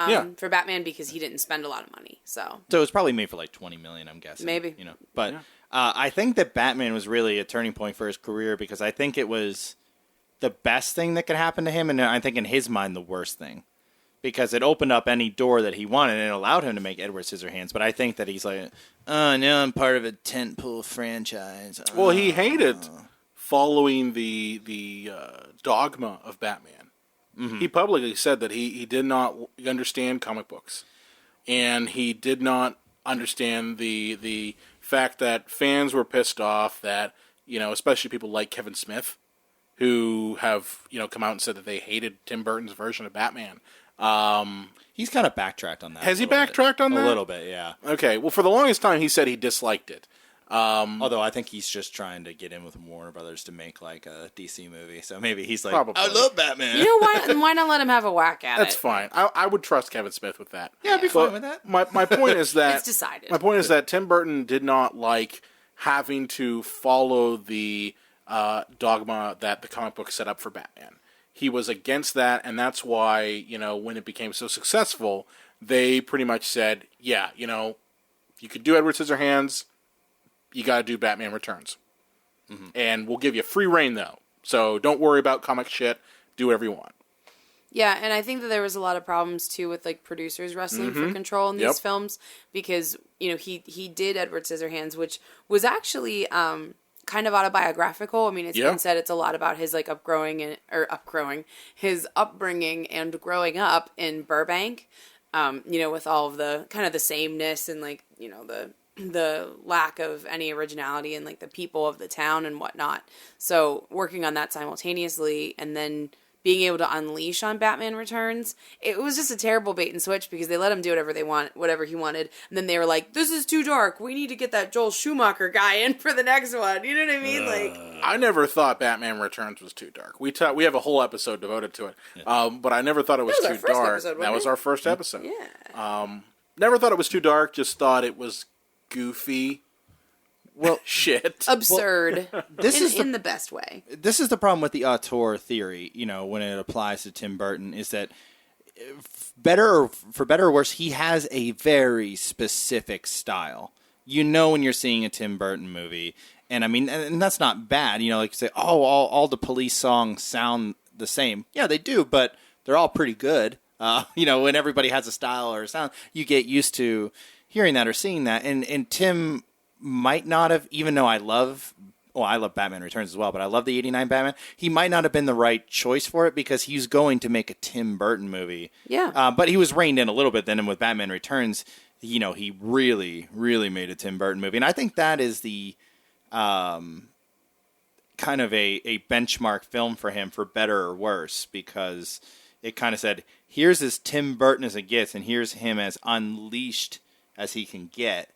S6: Batman, because he didn't spend a lot of money. So
S5: it was probably made for like $20 million, I'm guessing.
S6: Maybe.
S5: But I think that Batman was really a turning point for his career, because I think it was the best thing that could happen to him, and I think in his mind the worst thing. Because it opened up any door that he wanted, and it allowed him to make Edward Scissorhands. But I think that he's like, oh, now I'm part of a tentpole franchise.
S4: Well, he hated following the dogma of Batman. Mm-hmm. He publicly said that he did not understand comic books. And he did not understand the fact that fans were pissed off that, especially people like Kevin Smith, who have, come out and said that they hated Tim Burton's version of Batman.
S5: He's kind of backtracked on that.
S4: Has he backtracked on that?
S5: A little bit, yeah.
S4: Okay, well, for the longest time, he said he disliked it.
S5: Although I think he's just trying to get in with Warner Brothers to make like a DC movie. So maybe he's like,
S4: Probably.
S5: I love Batman.
S6: Why not let him have a whack at
S4: That's
S6: it?
S4: fine. I would trust Kevin Smith with that.
S5: Yeah, I'd be fine with that.
S4: My point is that
S6: It's decided.
S4: My point is that Tim Burton did not like having to follow the dogma that the comic book set up for Batman. He was against that, and that's why, when it became so successful, they pretty much said, yeah, you could do Edward Scissorhands, you got to do Batman Returns. Mm-hmm. And we'll give you free reign, though. So don't worry about comic shit. Do whatever you want.
S6: Yeah, and I think that there was a lot of problems, too, with, like, producers wrestling for control in these films. Because, he did Edward Scissorhands, which was actually... kind of autobiographical. I mean, it's been said it's a lot about his his upbringing and growing up in Burbank. With all of the kind of the sameness and like the lack of any originality and like the people of the town and whatnot. So working on that simultaneously and then being able to unleash on Batman Returns, it was just a terrible bait and switch because they let him do whatever he wanted, and then they were like, "This is too dark. We need to get that Joel Schumacher guy in for the next one." You know what I mean?
S4: I never thought Batman Returns was too dark. We have a whole episode devoted to it, but I never thought it was too dark. That was our first episode.
S6: Yeah.
S4: Never thought it was too dark. Just thought it was goofy. Well, shit.
S6: Absurd.
S5: This is
S6: in the best way.
S5: This is the problem with the auteur theory, when it applies to Tim Burton, is that for better or worse, he has a very specific style. When you're seeing a Tim Burton movie, and I mean, and that's not bad. Like you say, all the Police songs sound the same. Yeah, they do, but they're all pretty good. When everybody has a style or a sound, you get used to hearing that or seeing that. And Tim might not have, even though I love Batman Returns as well, but I love the 89 Batman, he might not have been the right choice for it because he's going to make a Tim Burton movie.
S6: Yeah.
S5: But he was reined in a little bit then, and with Batman Returns, he really, really made a Tim Burton movie. And I think that is the kind of a benchmark film for him, for better or worse, because it kind of said, here's as Tim Burton as it gets, and here's him as unleashed as he can get.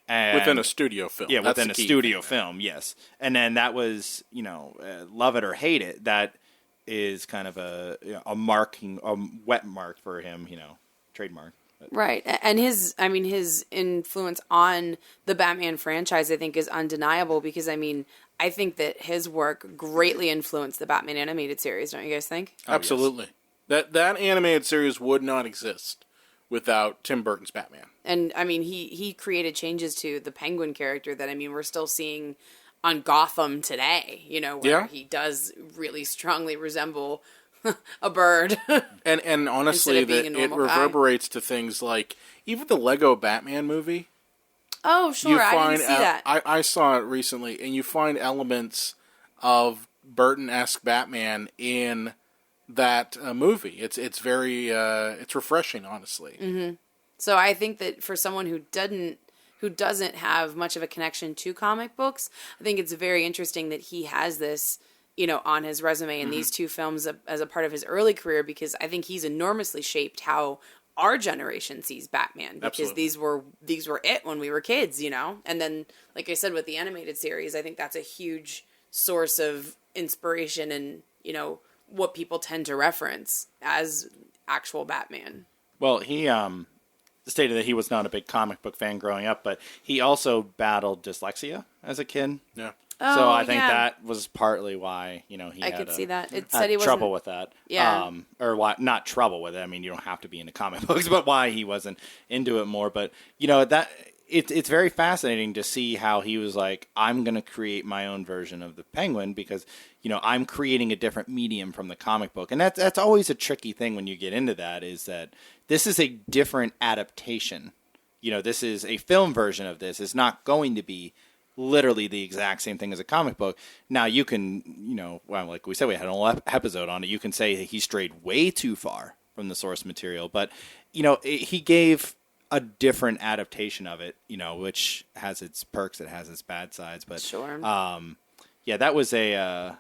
S5: And,
S4: within a studio film.
S5: Yeah,
S4: That's
S5: within a studio film, yes. And then that was, love it or hate it, that is kind of a wet mark for him, trademark.
S6: Right. And his influence on the Batman franchise, I think, is undeniable because, I think that his work greatly influenced the Batman animated series, don't you guys think?
S4: Absolutely. Yes. That animated series would not exist without Tim Burton's Batman.
S6: And I mean, he created changes to the Penguin character that, I mean, we're still seeing on Gotham today, you know, where he does really strongly resemble a bird.
S4: and honestly, that it reverberates to things like even the Lego Batman movie.
S6: Oh, sure. I didn't see that.
S4: I saw it recently, and you find elements of Burton-esque Batman in that movie. It's very it's refreshing, honestly.
S6: Mm-hmm. So I think that for someone who doesn't have much of a connection to comic books, I think it's very interesting that he has this, you know, on his resume in these two films as a part of his early career, because I think he's enormously shaped how our generation sees Batman, because these were it when we were kids, you know. And then, like I said, with the animated series, I think that's a huge source of inspiration and, you know, what people tend to reference as actual Batman.
S5: Well, he stated that he was not a big comic book fan growing up, but he also battled dyslexia as a kid.
S4: Yeah.
S5: So I think that was partly why, you know,
S6: I could see that. It said
S5: had
S6: he wasn't
S5: trouble with that.
S6: Yeah.
S5: Or why, not trouble with it. I mean, you don't have to be into comic books, but why he wasn't into it more. But, you know, that it's very fascinating to see how he was like, I'm going to create my own version of the Penguin because, you know, I'm creating a different medium from the comic book. And that's always a tricky thing when you get into that, is that this is a different adaptation. You know, this is a film version of this. It's not going to be literally the exact same thing as a comic book. Now you can, you know, well, like we said, we had an whole episode on it. You can say he strayed way too far from the source material, but, you know, he gave a different adaptation of it, you know, which has its perks, it has its bad sides, but
S6: sure.
S5: Yeah, that was a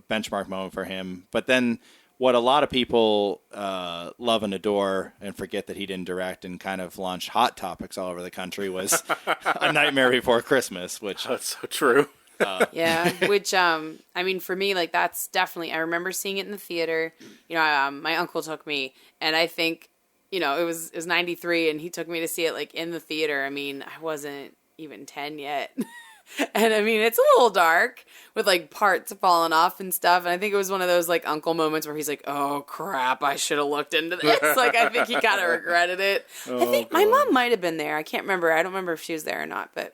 S5: benchmark moment for him. But then what a lot of people love and adore and forget that he didn't direct and kind of launched Hot Topics all over the country was A Nightmare Before Christmas, which...
S4: That's so true.
S6: Yeah, which, I mean, for me, like, that's definitely... I remember seeing it in the theater. You know, my uncle took me, and I think, you know, it was 93, and he took me to see it, like, in the theater. I mean, I wasn't even 10 yet. And I mean, it's a little dark with like parts falling off and stuff. And I think it was one of those like uncle moments where he's like, oh crap, I should have looked into this. Like, I think he kind of regretted it. I think my mom might have been there. I can't remember. I don't remember if she was there or not, but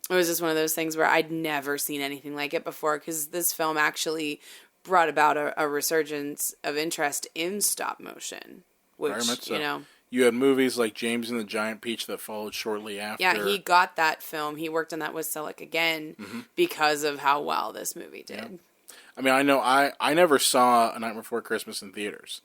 S6: it was just one of those things where I'd never seen anything like it before, because this film actually brought about a resurgence of interest in stop motion, which,
S4: Very much so.
S6: You know.
S4: You had movies like James and the Giant Peach that followed shortly after.
S6: Yeah, he got that film. He worked on that with Selleck again because of how well this movie did.
S4: Yeah. I mean, I know I never saw A Night Before Christmas in theaters.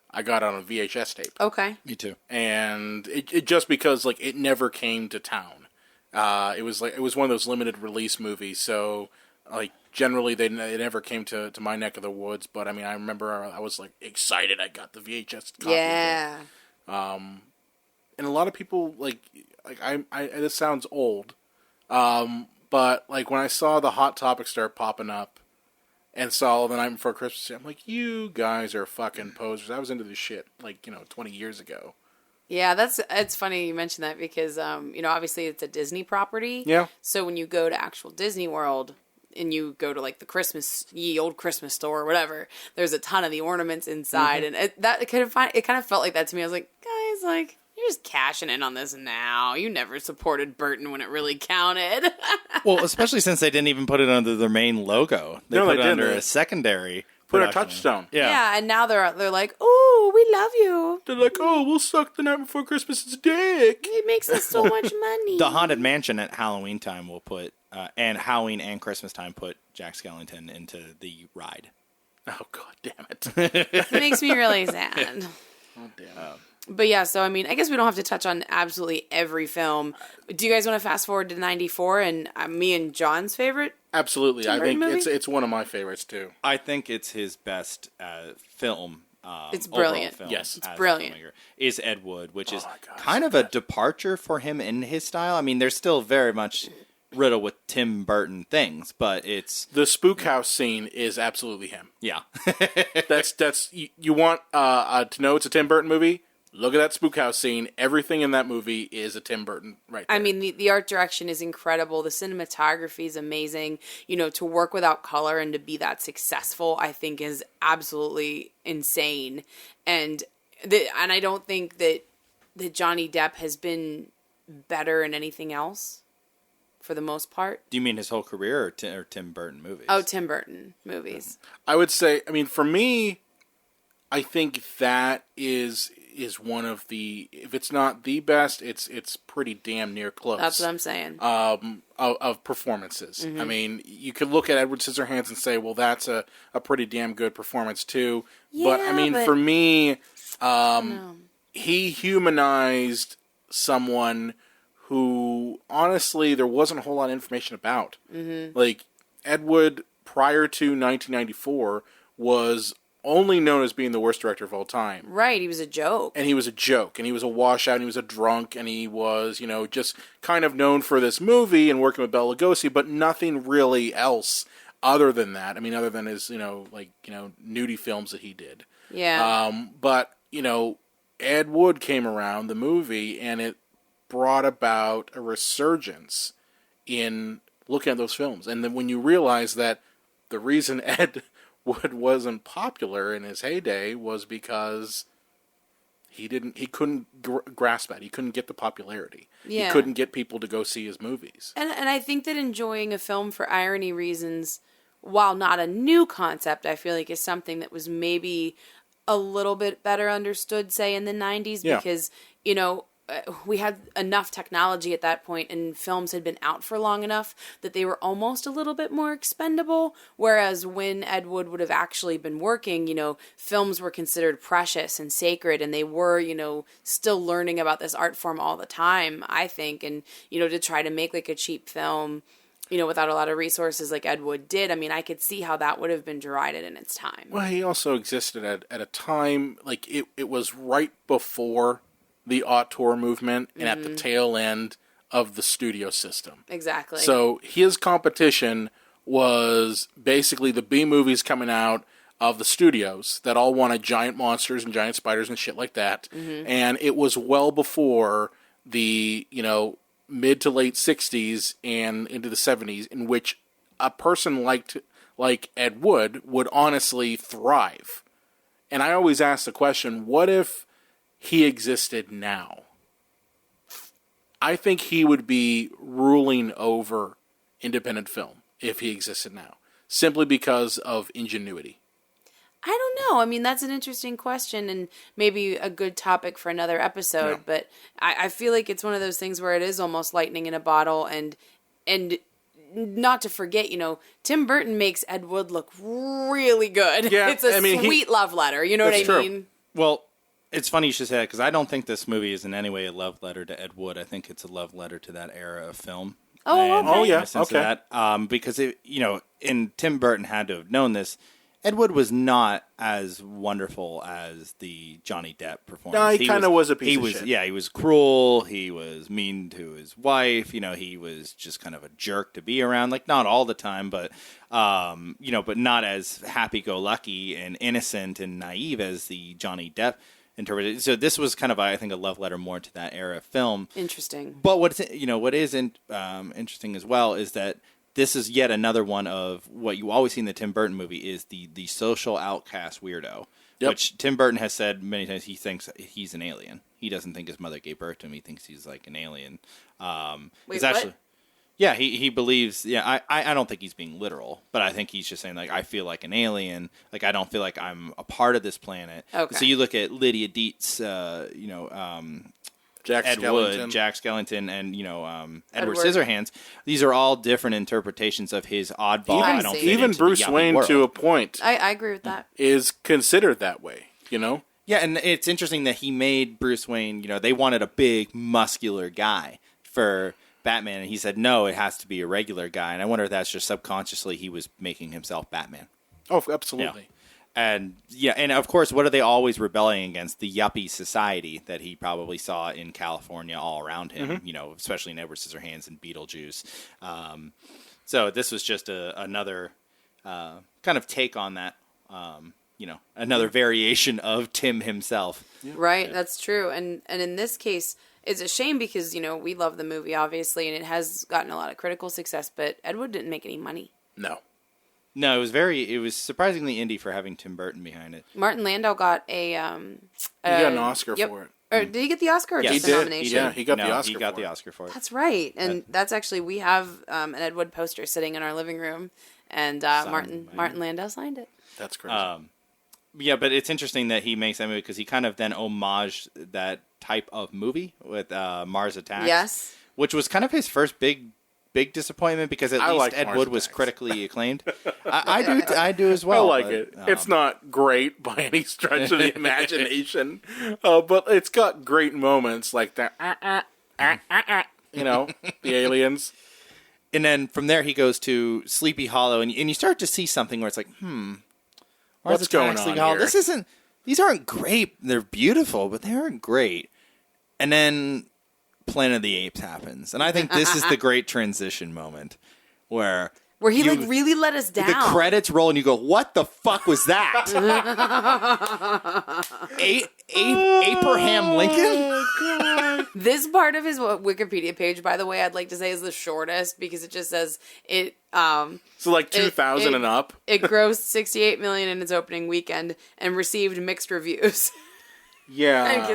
S4: I got it on a VHS tape.
S6: Okay.
S5: Me too.
S4: And it just because like it never came to town. It was one of those limited release movies, so like generally they never came to my neck of the woods. But I mean, I remember I was like excited I got the VHS copy.
S6: Yeah.
S4: And a lot of people like I this sounds old, but like when I saw the Hot Topics start popping up and saw The Night Before Christmas, I'm like, you guys are fucking posers. I was into this shit like, you know, 20 years ago.
S6: Yeah, it's funny you mention that because you know, obviously it's a Disney property.
S4: Yeah.
S6: So when you go to actual Disney World and you go to like the ye old Christmas store or whatever, there's a ton of the ornaments inside, and it kind of felt like that to me. I was like, guys, like, you're just cashing in on this now. You never supported Burton when it really counted.
S5: Well, especially since they didn't even put it under their main logo. They put it under a secondary.
S4: Put a touchstone.
S6: Yeah, and now they're like, oh, we love you.
S4: They're like, oh, we'll suck The Night Before Christmas's dick.
S6: It makes us so much money.
S5: The Haunted Mansion at Halloween time will put, and Halloween and Christmas time put Jack Skellington into the ride.
S4: Oh, God damn it.
S6: It makes me really sad.
S4: Oh, damn.
S6: But yeah, so I mean, I guess we don't have to touch on absolutely every film. Do you guys want to fast forward to 94 and me and John's favorite?
S4: Absolutely.
S6: Tim
S4: I think
S6: Burton movie?
S4: it's one of my favorites too.
S5: I think it's his best film.
S6: It's brilliant.
S5: Film
S4: yes,
S6: it's brilliant.
S5: Is Ed Wood, which is kind of a departure for him in his style. I mean, there's still very much riddled with Tim Burton things, but it's
S4: the spook house scene is absolutely him.
S5: Yeah.
S4: that's you want to know it's a Tim Burton movie? Look at that spook house scene. Everything in that movie is a Tim Burton right there.
S6: I mean, the art direction is incredible. The cinematography is amazing. You know, to work without color and to be that successful, I think is absolutely insane. And I don't think that Johnny Depp has been better in anything else, for the most part.
S5: Do you mean his whole career or Tim Burton movies?
S6: Oh, Tim Burton movies.
S4: I would say, I mean, for me, I think that is one of the, if it's not the best, it's pretty damn near close.
S6: That's what I'm saying.
S4: Of performances. I mean, you could look at Edward Scissorhands and say, well, that's a pretty damn good performance too. But I mean, for me, he humanized someone who, honestly, there wasn't a whole lot of information about. Like, Edward, prior to 1994, was only known as being the worst director of all time.
S6: Right, he was a joke.
S4: And he was a joke, and he was a washout, and he was a drunk, and he was, just kind of known for this movie and working with Bela Lugosi, but nothing really else other than that. I mean, other than his, nudie films that he did.
S6: Yeah.
S4: But, Ed Wood came around, the movie, and it brought about a resurgence in looking at those films. And then when you realize that the reason Ed Wood wasn't popular in his heyday was because he couldn't grasp that. He couldn't get the popularity.
S6: Yeah.
S4: He couldn't get people to go see his movies.
S6: And I think that enjoying a film for irony reasons, while not a new concept, I feel like is something that was maybe a little bit better understood, say, in the 90s, because, we had enough technology at that point and films had been out for long enough that they were almost a little bit more expendable. Whereas when Ed Wood would have actually been working, films were considered precious and sacred, and they were, still learning about this art form all the time, I think. And, to try to make like a cheap film, without a lot of resources like Ed Wood did, I mean, I could see how that would have been derided in its time.
S4: Well, he also existed at a time, like, it was right before the auteur movement and at the tail end of the studio system.
S6: Exactly.
S4: So his competition was basically the B movies coming out of the studios that all wanted giant monsters and giant spiders and shit like that. And it was well before the, mid to late 60s and into the 70s, in which a person like Ed Wood would honestly thrive. And I always ask the question, what if he existed now? I think he would be ruling over independent film if he existed now, simply because of ingenuity.
S6: I don't know. I mean, that's an interesting question and maybe a good topic for another episode, but I feel like it's one of those things where it is almost lightning in a bottle, and not to forget, Tim Burton makes Ed Wood look really good. Yeah, it's a sweet love letter, you know what I mean?
S5: Well, it's funny you should say that, because I don't think this movie is in any way a love letter to Ed Wood. I think it's a love letter to that era of film.
S6: Oh,
S4: okay.
S5: Because, and Tim Burton had to have known this, Ed Wood was not as wonderful as the Johnny Depp performance.
S4: No, he kind of was a piece of shit.
S5: Yeah, he was cruel. He was mean to his wife. He was just kind of a jerk to be around. Like, not all the time, but but not as happy-go-lucky and innocent and naive as the Johnny Depp interpreted. So this was kind of, I think, a love letter more to that era of film.
S6: Interesting.
S5: But what is interesting as well is that this is yet another one of what you always see in the Tim Burton movie is the social outcast weirdo, which Tim Burton has said many times he thinks he's an alien. He doesn't think his mother gave birth to him. He thinks he's like an alien.
S6: Wait, what?
S5: Yeah, he believes. Yeah, I don't think he's being literal, but I think he's just saying, like, I feel like an alien. Like, I don't feel like I'm a part of this planet.
S6: Okay.
S5: So you look at Lydia Dietz, Jack Skellington, and Edward Scissorhands. These are all different interpretations of his oddball.
S4: Even Bruce Wayne,
S5: world.
S4: to a point,
S6: I agree with that.
S4: Is considered that way.
S5: Yeah, and it's interesting that he made Bruce Wayne. They wanted a big, muscular guy for Batman, and he said, no, it has to be a regular guy. And I wonder if that's just subconsciously he was making himself Batman.
S4: Oh, absolutely.
S5: Yeah. And of course, what are they always rebelling against? The yuppie society that he probably saw in California all around him, especially in Edward Scissorhands and Beetlejuice. So this was just another kind of take on that, another variation of Tim himself.
S6: Yeah. Right, that's true. And in this case, it's a shame because, we love the movie, obviously, and it has gotten a lot of critical success, but Ed Wood didn't make any money.
S5: No, it was surprisingly indie for having Tim Burton behind it.
S6: Martin Landau got he
S4: got an Oscar for it.
S6: Or did he get the Oscar or
S5: Yes.
S6: just
S4: He
S6: a
S4: did.
S6: nomination?
S4: Yeah, he got the Oscar.
S5: He got
S4: for
S5: the
S4: it.
S5: Oscar for it.
S6: That's right. And that's actually, we have an Ed Wood poster sitting in our living room, and Martin Landau signed it.
S4: That's crazy.
S5: Yeah, but it's interesting that he makes that movie because he kind of then homaged that type of movie with Mars Attacks.
S6: Yes.
S5: Which was kind of his first big disappointment because at
S4: I
S5: least
S4: like
S5: Ed
S4: Mars
S5: Wood was
S4: Attacks.
S5: critically acclaimed. I do as well.
S4: I like
S5: but,
S4: it. It's not great by any stretch of the imagination, but it's got great moments like that. You know, the aliens.
S5: And then from there he goes to Sleepy Hollow, and you start to see something where it's like, Mars
S4: What's going
S5: Attacks,
S4: on
S5: Sleepy Hollow.
S4: here?
S5: These aren't great. They're beautiful, but they aren't great. And then Planet of the Apes happens, and I think this is the great transition moment where
S6: he like really let us down.
S5: the credits roll, and you go, "What the fuck was that?" Abraham Lincoln.
S6: This part of his Wikipedia page, by the way, I'd like to say is the shortest because it just says it.
S4: So like 2000 and up.
S6: It grossed $68 million in its opening weekend and received mixed reviews.
S4: Yeah.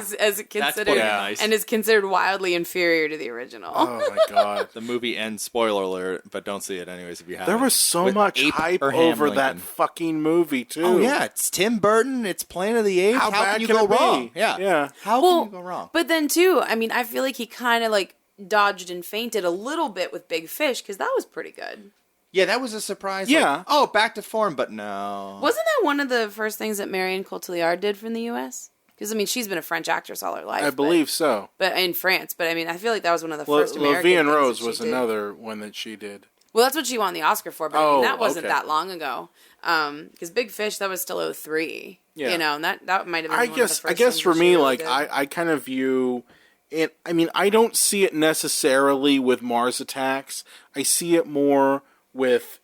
S6: And is considered wildly inferior to the original.
S4: Oh my god.
S5: The movie ends, spoiler alert, but don't see it anyways if you haven't.
S4: There was so
S5: With
S4: much hype
S5: Abraham
S4: over
S5: Lincoln.
S4: that fucking movie too.
S5: Oh yeah, it's Tim Burton. It's Planet of the Apes.
S4: How bad
S5: can you
S4: can
S5: go
S4: it be?
S5: wrong? Yeah. How can you go wrong?
S6: But then too, I mean, I feel like he kind of like dodged and fainted a little bit with Big Fish because that was pretty good.
S5: Yeah, that was a surprise.
S4: Yeah.
S5: Like, back to form, but no.
S6: Wasn't that one of the first things that Marion Cotillard did from the U.S.? Because, I mean, she's been a French actress all her life.
S4: I believe so.
S6: But in France. But, I mean, I feel like that was one of the first American
S4: Vie and
S6: things
S4: Rose
S6: that
S4: was
S6: she did.
S4: another one that she did.
S6: Well, that's what she won the Oscar for, but I mean, that wasn't
S4: okay.
S6: that long ago. Because Big Fish, that was still 03.
S4: Yeah.
S6: You know, and that might have been
S4: I
S6: one of the
S4: guess
S6: first
S4: for
S6: things
S4: me,
S6: she really
S4: like
S6: did.
S4: I kind of view it. I mean, I don't see it necessarily with Mars Attacks. I see it more with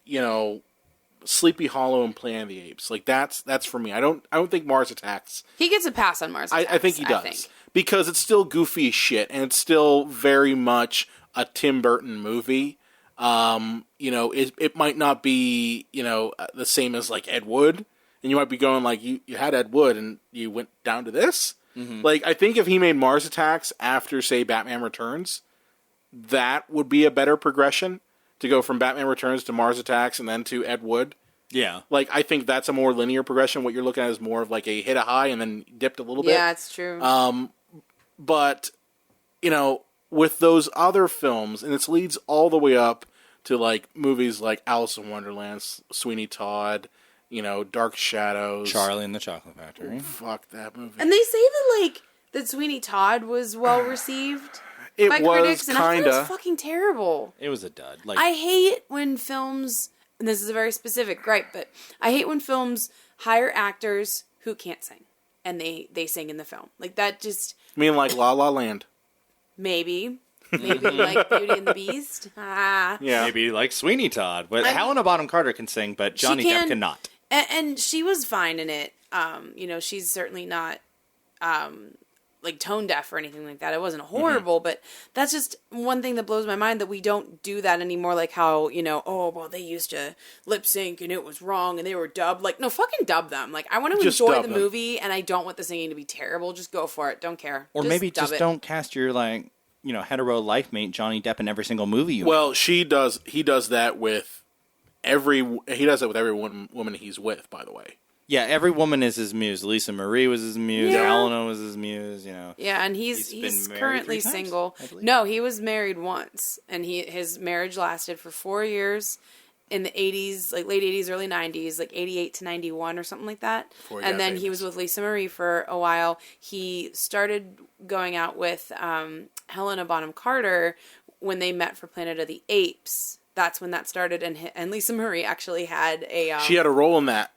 S4: Sleepy Hollow and Planet of the Apes. Like that's for me. I don't think Mars Attacks.
S6: He gets a pass on Mars Attacks.
S4: I think he does because it's still goofy as shit and it's still very much a Tim Burton movie. It might not be the same as like Ed Wood, and you might be going like you had Ed Wood and you went down to this. Mm-hmm. Like I think if he made Mars Attacks after say Batman Returns, that would be a better progression to go from Batman Returns to Mars Attacks and then to Ed Wood.
S5: Yeah.
S4: Like, I think that's a more linear progression. What you're looking at is more of like a hit a high and then dipped a little bit.
S6: Yeah, it's true.
S4: But, with those other films, and it leads all the way up to like movies like Alice in Wonderland, Sweeney Todd, Dark Shadows.
S5: Charlie and the Chocolate Factory.
S4: Fuck that movie.
S6: And they say that Sweeney Todd was well received by
S4: was
S6: critics, and I thought it
S4: kinda.
S6: was fucking terrible.
S5: It was a dud. Like
S6: I hate when films, and this is a very specific gripe, but I hate when films hire actors who can't sing, and they sing in the film. Like, that just...
S4: I mean, like La La Land.
S6: Maybe like Beauty and the Beast.
S4: Yeah.
S5: maybe like Sweeney Todd. But Helena Bonham Carter can sing, but Johnny Depp cannot.
S6: And she was fine in it. She's certainly not... like tone deaf or anything like that. It wasn't horrible, but that's just one thing that blows my mind that we don't do that anymore. Like how, they used to lip sync and it was wrong and they were dubbed. Like, no, fucking dub them. Like, I want to
S4: Just
S6: enjoy
S4: dub
S6: the
S4: them.
S6: movie and I don't want the singing to be terrible. Just go for it. Don't care.
S5: Or maybe just
S6: dub it.
S5: don't cast your hetero life mate Johnny Depp in every single movie you
S4: Well, he does that with every woman he's with, by the way.
S5: Yeah, every woman is his muse. Lisa Marie was his muse.
S6: Yeah.
S5: Helena was his muse.
S6: Yeah, and he's
S5: been married
S6: currently
S5: 3 times,
S6: single.
S5: I believe.
S6: No, he was married once, and his marriage lasted for 4 years in the 80s, like late 80s, early 90s, like 88 to 91 or something like that.
S4: Before he
S6: And
S4: got
S6: then he
S4: famous.
S6: was with Lisa Marie for a while. He started going out with Helena Bonham Carter when they met for Planet of the Apes. That's when that started, and Lisa Marie actually had a...
S4: She had a role in that.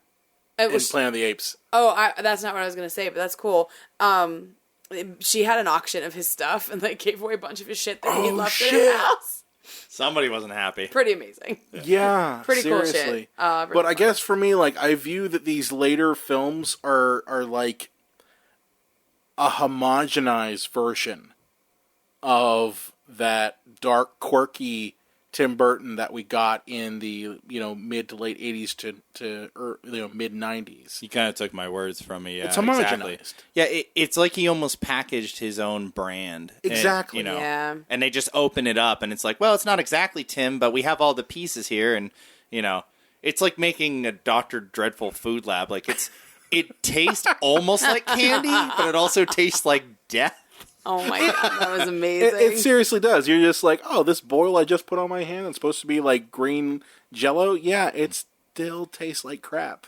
S6: it
S4: In
S6: was,
S4: Planet of the Apes.
S6: that's not what I was going to say, but that's cool. She had an auction of his stuff and gave away a bunch of his shit that he had left in his house.
S5: Somebody wasn't happy.
S6: Pretty amazing.
S4: Yeah,
S6: Pretty cool
S4: seriously.
S6: shit.
S4: But I guess for me, like, I view that these later films are like a homogenized version of that dark, quirky Tim Burton that we got in the mid to late 80s to mid 90s.
S5: You kind of took my words from me. Yeah,
S4: It's homogenized.
S5: exactly. Yeah, it's like he almost packaged his own brand.
S4: Exactly.
S5: And,
S6: Yeah.
S5: and they just open it up, and it's like, well, it's not exactly Tim, but we have all the pieces here, and it's like making a Dr. Dreadful food lab. Like it tastes almost like candy, but it also tastes like death.
S6: Oh my god, that was amazing.
S4: It seriously does. You're just like, oh, this boil I just put on my hand, it's supposed to be like green Jello. Yeah, it still tastes like crap.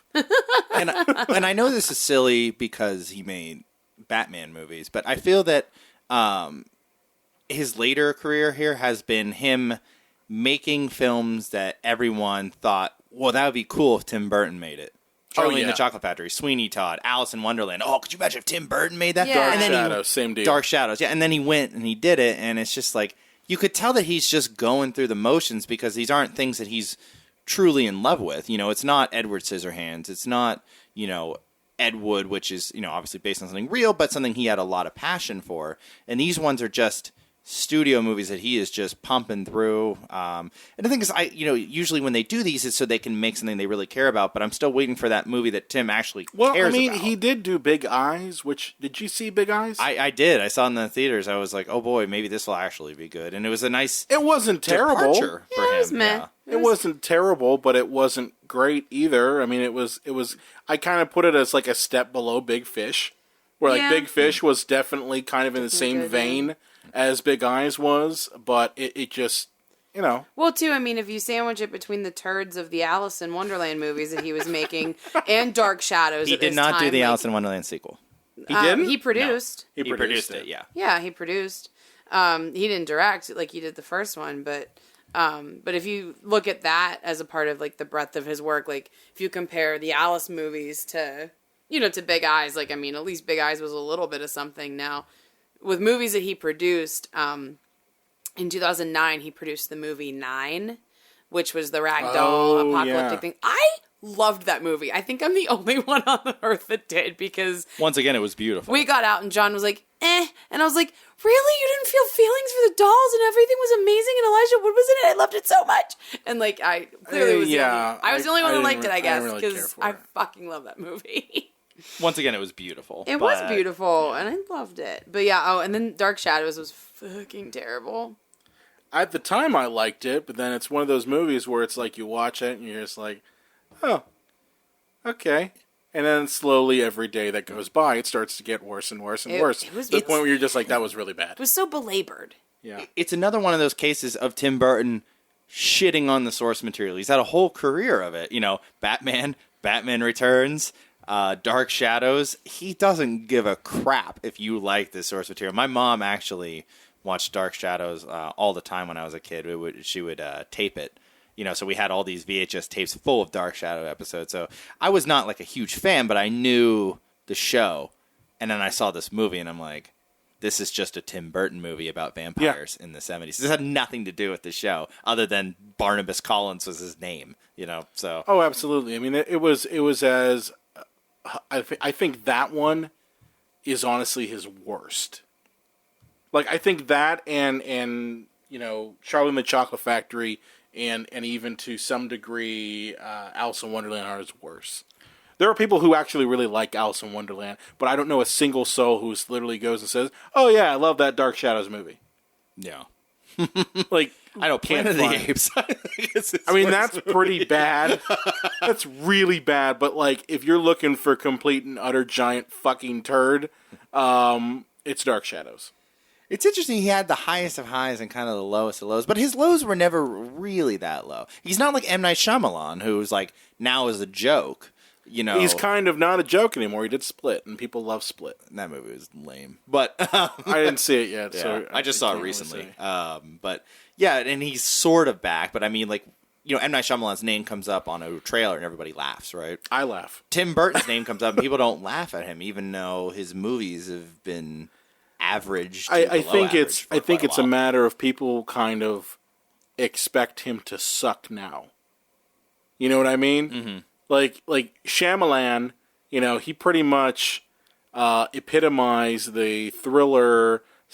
S5: and I know this is silly because he made Batman movies, but I feel that his later career here has been him making films that everyone thought, well, that would be cool if Tim Burton made it. Charlie and the Chocolate Factory, Sweeney Todd, Alice in Wonderland. Oh, could you imagine if Tim Burton made that?
S6: Yeah.
S4: Dark Shadows, same deal.
S5: Dark Shadows, yeah. And then he went and he did it, and it's just like, you could tell that he's just going through the motions because these aren't things that he's truly in love with. It's not Edward Scissorhands. It's not, Ed Wood, which is, obviously based on something real, but something he had a lot of passion for. And these ones are just studio movies that he is just pumping through. And the thing is, usually when they do these, it's so they can make something they really care about. But I'm still waiting for that movie that Tim actually cares about.
S4: He did do Big Eyes. Did you see Big Eyes?
S5: I did. I saw it in the theaters. I was like, oh boy, maybe this will actually be good. And it was a nice.
S4: It wasn't terrible.
S5: Departure for him.
S6: It was meh.
S5: Yeah.
S4: It wasn't terrible, but it wasn't great either. I mean, it was. I kind of put it as like a step below Big Fish, where Big Fish was definitely kind of in the same vein as Big Eyes was, but it just,
S6: Well, too, I mean, if you sandwich it between the turds of the Alice in Wonderland movies that he was making and Dark Shadows,
S5: He did not do the Alice in Wonderland sequel.
S4: He didn't?
S6: He produced.
S4: No.
S5: He produced it. Yeah.
S6: Yeah, he produced. He didn't direct like he did the first one, but if you look at that as a part of like the breadth of his work, like if you compare the Alice movies to Big Eyes, like I mean, at least Big Eyes was a little bit of something. Now, with movies that he produced, in 2009 he produced the movie 9, which was the ragdoll apocalyptic thing. I loved that movie. I think I'm the only one on the earth that did, because
S5: once again it was beautiful.
S6: We got out and John was like, and I was like, really? You didn't feel feelings for the dolls and everything was amazing and Elijah Wood was in it? I loved it so much. And like, I clearly was the only one that liked it, I guess, because I fucking love that movie.
S5: Once again, it was beautiful.
S6: It was beautiful, and I loved it. But yeah, and then Dark Shadows was fucking terrible.
S4: At the time, I liked it, but then it's one of those movies where it's like you watch it and you're just like, oh, okay. And then slowly, every day that goes by, it starts to get worse and worse and worse. To the point where you're just like, that was really bad.
S6: It was so belabored.
S4: Yeah.
S5: It's another one of those cases of Tim Burton shitting on the source material. He's had a whole career of it. Batman Returns, Dark Shadows. He doesn't give a crap if you like this source material. My mom actually watched Dark Shadows all the time when I was a kid. She would tape it. So we had all these VHS tapes full of Dark Shadow episodes. So I was not like a huge fan, but I knew the show. And then I saw this movie and I'm like, this is just a Tim Burton movie about vampires in the 70s. This had nothing to do with the show other than Barnabas Collins was his name, so.
S4: Oh, absolutely. I mean, it was as, I think that one is honestly his worst. Like, I think that and Charlie and the Chocolate Factory and even to some degree Alice in Wonderland are his worst. There are people who actually really like Alice in Wonderland, but I don't know a single soul who literally goes and says, oh yeah, I love that Dark Shadows movie.
S5: Yeah.
S4: Like,
S5: I know, Planet of the Apes.
S4: I mean, that's pretty bad. That's really bad, but like, if you're looking for complete and utter giant fucking turd, it's Dark Shadows.
S5: It's interesting, he had the highest of highs and kind of the lowest of lows, but his lows were never really that low. He's not like M. Night Shyamalan, who's like, now is a joke.
S4: He's kind of not a joke anymore. He did Split, and people love Split.
S5: That movie was lame, but
S4: I didn't see it yet.
S5: Yeah,
S4: So
S5: I just saw it recently. But yeah, and he's sort of back. But I mean, like, M. Night Shyamalan's name comes up on a trailer, and everybody laughs, right?
S4: I laugh.
S5: Tim Burton's name comes up, and people don't laugh at him, even though his movies have been average.
S4: I think it's a matter of people kind of expect him to suck now. You know what I mean?
S5: Mm-hmm.
S4: Like Shyamalan, he pretty much epitomized the thriller /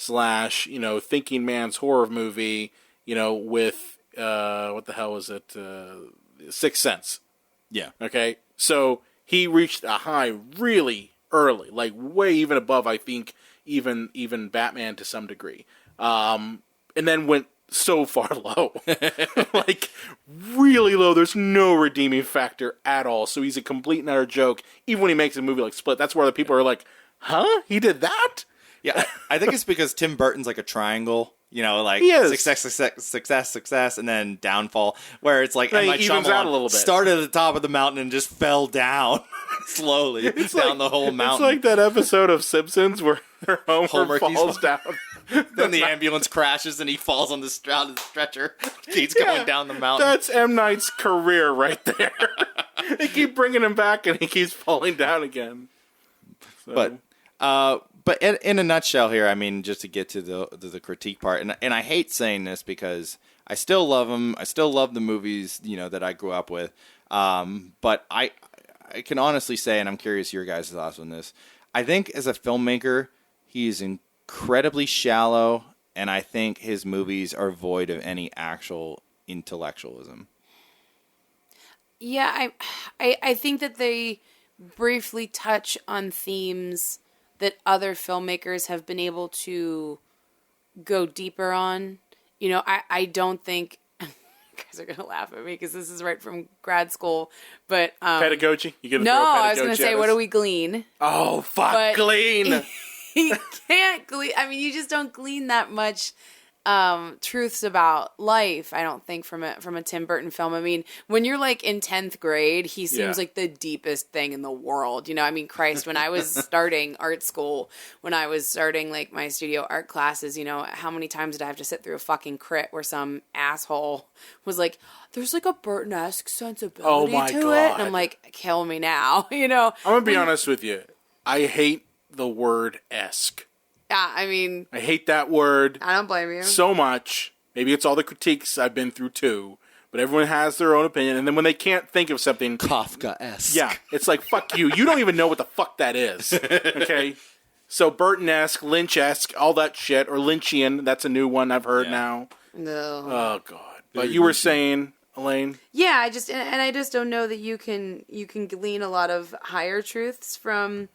S4: thinking man's horror movie, with what the hell was it? Sixth Sense.
S5: Yeah.
S4: Okay, so he reached a high really early, like way even above, I think, even Batman to some degree, and then went so far low, like really low. There's no redeeming factor at all. So he's a complete and utter joke. Even when he makes a movie like Split, that's where the people are like, "Huh? He did that?"
S5: Yeah, I think it's because Tim Burton's like a triangle. You know, like success, and then downfall. Where it's like
S4: He
S5: M. Night
S4: evens out a little
S5: Shyamalan
S4: bit.
S5: started at the top of the mountain and just fell down slowly down the whole mountain.
S4: It's like that episode of Simpsons where Homer
S5: keeps
S4: falls down.
S5: Then the ambulance crashes and he falls on the stretcher. Keeps going down the mountain.
S4: That's M. Night's career right there. They keep bringing him back and he keeps falling down again. So.
S5: But in a nutshell here, I mean, just to get to the critique part, and I hate saying this because I still love him. I still love the movies, that I grew up with. But I can honestly say, and I'm curious your guys' thoughts on this, I think as a filmmaker, he's incredibly shallow, and I think his movies are void of any actual intellectualism.
S6: Yeah, I think that they briefly touch on themes that other filmmakers have been able to go deeper on. I don't think you guys are gonna laugh at me because this is right from grad school. But
S4: pedagogy? You gonna
S6: no,
S4: throw
S6: I was
S4: pedagogy
S6: gonna say,
S4: at
S6: what
S4: us?
S6: do we glean?
S4: Oh, fuck,
S6: But-
S4: glean.
S6: You can't glean. I mean, you just don't glean that much truths about life, I don't think, from a Tim Burton film. I mean, when you're like in 10th grade, he seems like the deepest thing in the world. I mean, Christ, when I was starting art school, when I was starting like my studio art classes, how many times did I have to sit through a fucking crit where some asshole was like, there's like a Burton-esque sensibility to it. And I'm like, kill me now,
S4: I'm gonna be honest with you. I hate the word esque.
S6: Yeah, I mean,
S4: I hate that word.
S6: I don't blame you.
S4: So much. Maybe it's all the critiques I've been through too. But everyone has their own opinion. And then when they can't think of something...
S5: Kafka-esque.
S4: Yeah, it's like, fuck you. You don't even know what the fuck that is. Okay? So Burton-esque, Lynch-esque, all that shit. Or Lynchian. That's a new one I've heard now.
S6: No.
S4: Oh, God. But you were saying, Elaine?
S6: Yeah, I just don't know that you can glean a lot of higher truths from,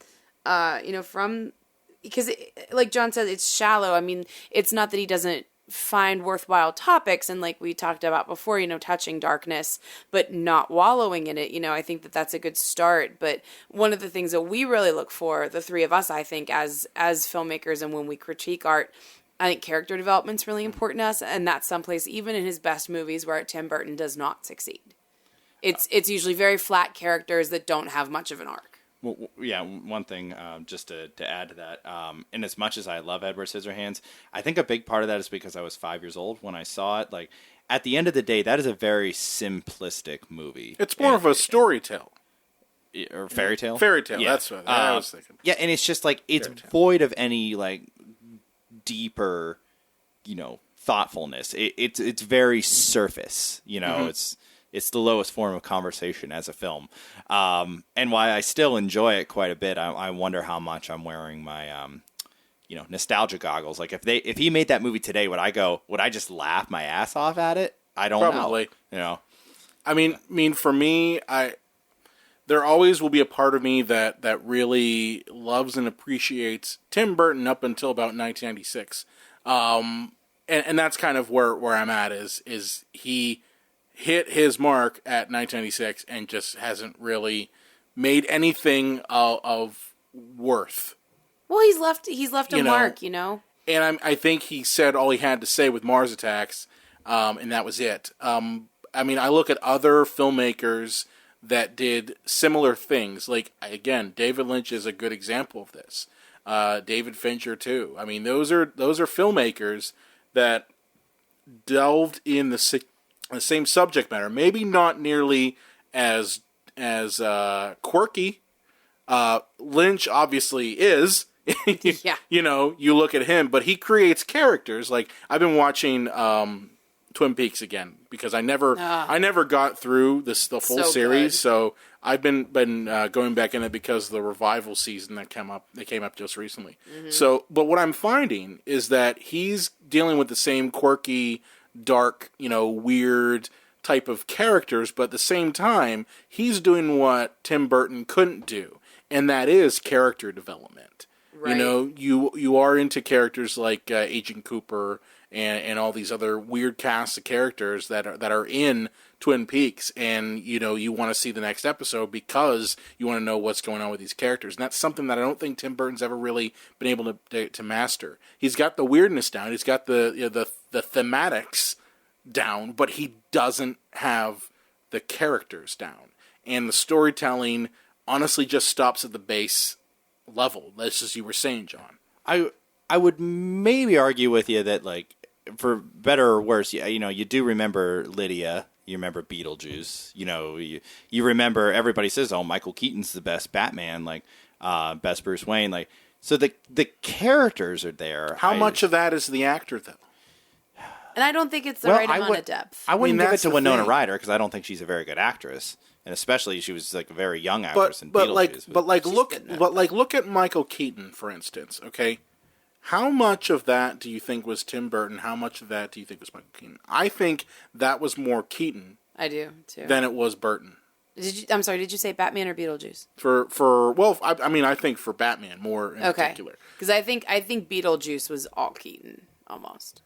S6: because, like John said, it's shallow. I mean, it's not that he doesn't find worthwhile topics, and like we talked about before, touching darkness, but not wallowing in it. I think that that's a good start. But one of the things that we really look for, the three of us, I think, as filmmakers, and when we critique art, I think character development's really important to us, and that's someplace, even in his best movies, where Tim Burton does not succeed. It's usually very flat characters that don't have much of an arc.
S5: Well, yeah, one thing, just to add to that, and as much as I love Edward Scissorhands, I think a big part of that is because I was 5 years old when I saw it. Like, at the end of the day, that is a very simplistic movie.
S4: It's more of a story tale.
S5: Or fairy tale?
S4: Fairy tale,
S5: Yeah.
S4: that's what I was thinking.
S5: Yeah, and it's just like, it's void of any, like, deeper, thoughtfulness. It's very surface, It's the lowest form of conversation as a film. And while I still enjoy it quite a bit, I wonder how much I'm wearing my, nostalgia goggles. Like if he made that movie today, would I just laugh my ass off at it? I don't
S4: Probably.
S5: know.
S4: I mean, for me, there always will be a part of me that really loves and appreciates Tim Burton up until about 1996. And that's kind of where I'm at is he hit his mark at 1996 and just hasn't really made anything of worth.
S6: Well, he's left a mark, And
S4: I think he said all he had to say with Mars Attacks, and that was it. I mean, I look at other filmmakers that did similar things. Like, again, David Lynch is a good example of this. David Fincher too. I mean, those are filmmakers that delved in the same subject matter, maybe not nearly as quirky. Lynch obviously is.
S6: Yeah.
S4: You look at him, but he creates characters. Like, I've been watching Twin Peaks again because I never got through the full series.
S6: Good.
S4: So I've been going back in it because of the revival season that came up just recently. Mm-hmm. So, but what I'm finding is that he's dealing with the same quirky, dark, weird type of characters, but at the same time, he's doing what Tim Burton couldn't do, and that is character development.
S6: Right.
S4: You are into characters like Agent Cooper and all these other weird casts of characters that are in Twin Peaks, and you want to see the next episode because you want to know what's going on with these characters, and that's something that I don't think Tim Burton's ever really been able to master. He's got the weirdness down, he's got the thematics down, but he doesn't have the characters down, and the storytelling honestly just stops at the base level. That's as you were saying, John.
S5: I would maybe argue with you that, like, for better or worse, you do remember Lydia, you remember Beetlejuice, you remember, everybody says, oh, Michael Keaton's the best Batman, like, best Bruce Wayne, like, so the characters are there.
S4: How much of that is the actor, though?
S6: And I don't think it's the right amount of depth.
S5: I wouldn't give it to Winona Ryder because I don't think she's a very good actress, and especially she was like a very young actress in Beetlejuice.
S4: Look at Michael Keaton, for instance. Okay, how much of that do you think was Tim Burton? How much of that do you think was Michael Keaton? I think that was more Keaton.
S6: I do too.
S4: Than it was Burton.
S6: I'm sorry. Did you say Batman or Beetlejuice?
S4: I think for Batman more in particular.
S6: Because I think Beetlejuice was all Keaton almost.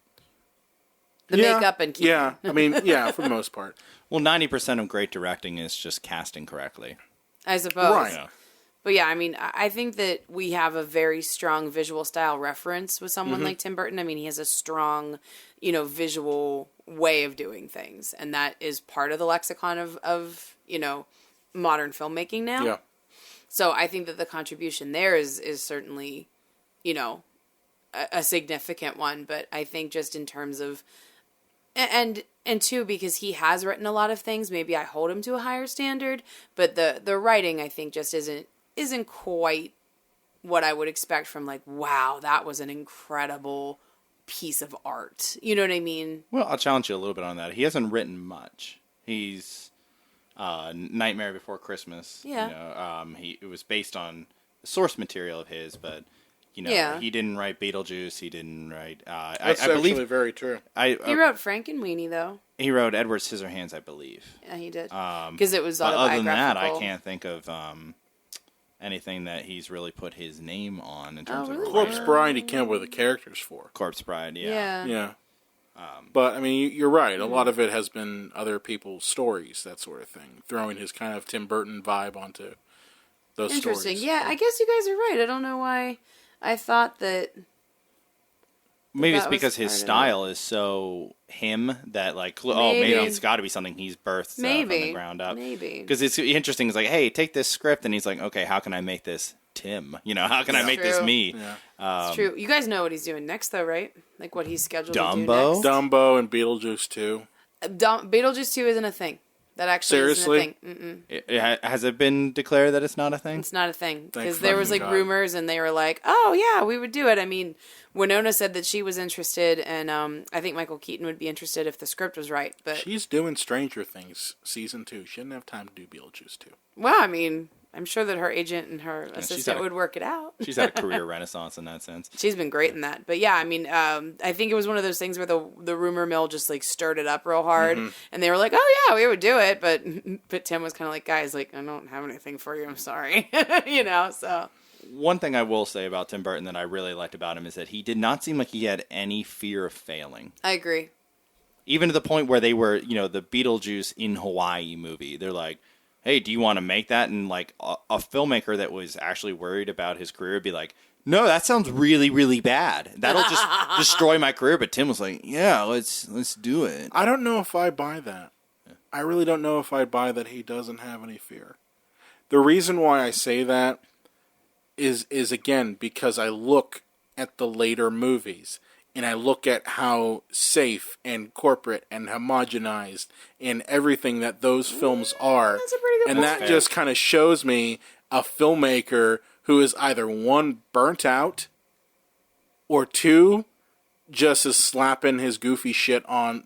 S6: The makeup and Keaton.
S4: Yeah, for the most part.
S5: Well, 90% of great directing is just casting correctly.
S6: I suppose.
S4: Right.
S5: Yeah.
S6: But yeah, I think that we have a very strong visual style reference with someone like Tim Burton. He has a strong, visual way of doing things. And that is part of the lexicon of modern filmmaking now.
S4: Yeah.
S6: So I think that the contribution there is certainly, a significant one. But I think just in terms of... And two, because he has written a lot of things, maybe I hold him to a higher standard, but the writing I think just isn't quite what I would expect from, like, wow, that was an incredible piece of art. You know what I mean?
S5: Well, I'll challenge you a little bit on that. He hasn't written much. He's Nightmare Before Christmas.
S6: Yeah.
S5: It was based on source material of his, but he didn't write Beetlejuice. He didn't write.
S4: That's
S5: I believe
S4: actually very true.
S6: He wrote Frankenweenie, though.
S5: He wrote Edward Scissorhands, I believe.
S6: Yeah, he did. Because it was autobiographical.
S5: Other than that, I can't think of anything that he's really put his name on in terms of
S4: Corpse Bride. He came up with the characters for
S5: Corpse Bride. Yeah.
S6: Yeah.
S4: But you're right. A lot of it has been other people's stories, that sort of thing, throwing his kind of Tim Burton vibe onto those
S6: Interesting.
S4: stories.
S6: Yeah, I guess you guys are right. I don't know why I thought that.
S5: Maybe it's
S6: that
S5: because
S6: was
S5: his
S6: part of
S5: style is so him that, like, maybe it's got to be something he's birthed from the ground up.
S6: Maybe.
S5: Because it's interesting. It's like, hey, take this script, and he's like, okay, how can I make this Tim? How can I make this me?
S4: Yeah.
S6: It's true. You guys know what he's doing next, though, right? Like what he's scheduled to do
S5: Dumbo?
S6: next.
S4: Dumbo and Beetlejuice 2.
S6: Beetlejuice 2 isn't a thing. That actually
S4: Seriously?
S6: isn't a thing.
S5: Has it been declared that it's not a thing?
S6: It's not a thing.
S4: Thank
S6: Because there was
S4: fucking
S6: like
S4: God.
S6: rumors and they were like, oh yeah, we would do it. Winona said that she was interested and I think Michael Keaton would be interested if the script was right. But
S4: She's doing Stranger Things season 2. She didn't have time to do Beetlejuice 2.
S6: well, I'm sure that her agent and her assistant
S5: had a-
S6: would work it out.
S5: She's had a career renaissance in that sense.
S6: She's been great in that. But yeah, I think it was one of those things where the rumor mill just like stirred it up real hard. And they were like, oh yeah, we would do it. But Tim was kind of like, guys, like, I don't have anything for you. I'm sorry. So.
S5: One thing I will say about Tim Burton that I really liked about him is that he did not seem like he had any fear of failing.
S6: I agree.
S5: Even to the point where they were, the Beetlejuice in Hawaii movie. They're like, hey, do you want to make that? And like a filmmaker that was actually worried about his career would be like, no, that sounds really, really bad. That'll just destroy my career. But Tim was like, yeah, let's do it.
S4: I don't know if I buy that. I really don't know if I buy that he doesn't have any fear. The reason why I say that is again, because I look at the later movies and I look at how safe and corporate and homogenized and everything that those films are.
S6: That's a pretty good
S4: and
S6: point.
S4: that just kind of shows me a filmmaker who is either one, burnt out, or two, just is slapping his goofy shit on